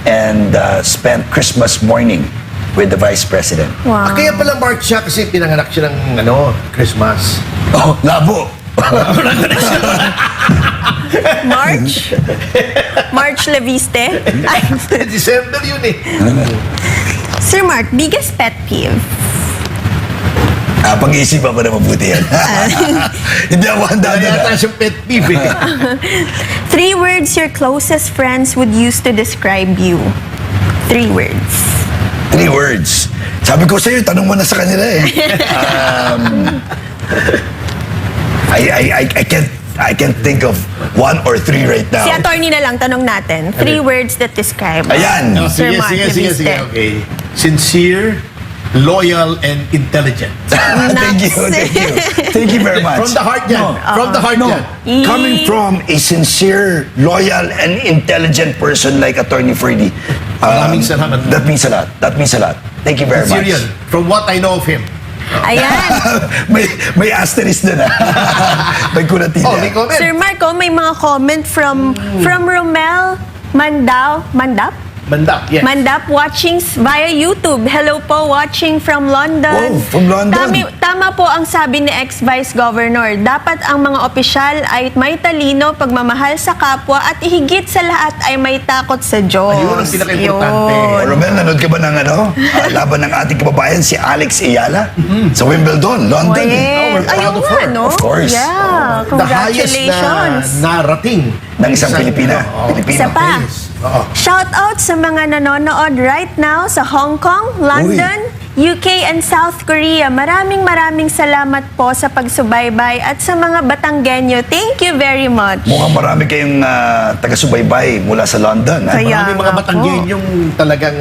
and spent Christmas morning with the Vice President. Ah, kaya pala March siya kasi pinanganak siya ng Christmas. Oh, labo! March? March Leviste? Ay, December yun eh. Sir Mark, biggest pet peeve? Pag-iisipan pa na mabuti yan. Hindi ako handa Kaya na. yata siyang pet peeve eh. 3 words your closest friends would use to describe you. 3 words. 3 words. Sabi ko sa'yo, tanong mo na sa kanila eh. I can't think of 1 or 3 right now. Si attorney na lang, tanong natin. 3 words that describe Ayan. Oh, Sir sige, Mark sige, sige, Leviste. sige, okay. Sincere, loyal, and intelligent. Thank you, thank you. Thank you very much. From the heart yan. From the heart yan. Coming from a sincere, loyal, and intelligent person like Attorney Ferdy, Maraming salamat. that means a lot. That means a lot. Thank you very much. Sincere yan. From what I know of him. Ayan. may asterisk din may kulatida. Oh, may comment. Sir Mark, may mga comment from Romel Mandap, yes. Mandap watching via YouTube. Hello po, watching from London. Wow, from London. Tama po ang sabi ni ex-Vice Governor. Dapat ang mga opisyal ay may talino, pagmamahal sa kapwa at higit sa lahat ay may takot sa Diyos. Ayun ang pinaka-importante. Yun. Romel, nanood ka ba ng laban ng ating kababayan, si Alex Ayala? Sa Wimbledon, London. Oh, yes. we're proud of Ayun her. nga, no? Of course. Yeah. The highest Congratulations. na narating Ng isang Pilipina. Isa pa. Oo. Shout out sa mga nanonood right now sa Hong Kong, London, UK and South Korea. Maraming salamat po sa pagsubaybay at sa mga Batanggenyo. Thank you very much. Mukhang marami kayong taga-subaybay mula sa London. Kaya Maraming mga nga Batanggenyong talagang...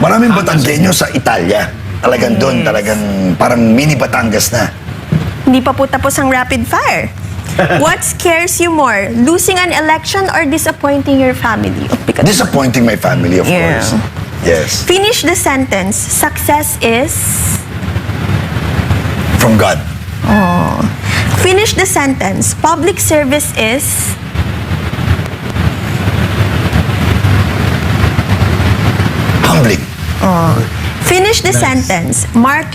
Maraming Batanggenyo sa Italia. Talagang doon, talagang parang mini Batangas na. Hindi pa po tapos ang rapid fire. What scares you more? Losing an election or disappointing your family? Oh, because- Disappointing my family, of Yeah. course. Yes. Finish the sentence. Success is... From God. Oh. Finish the sentence. Public service is... Humbling. Oh. Finish the sentence. Mark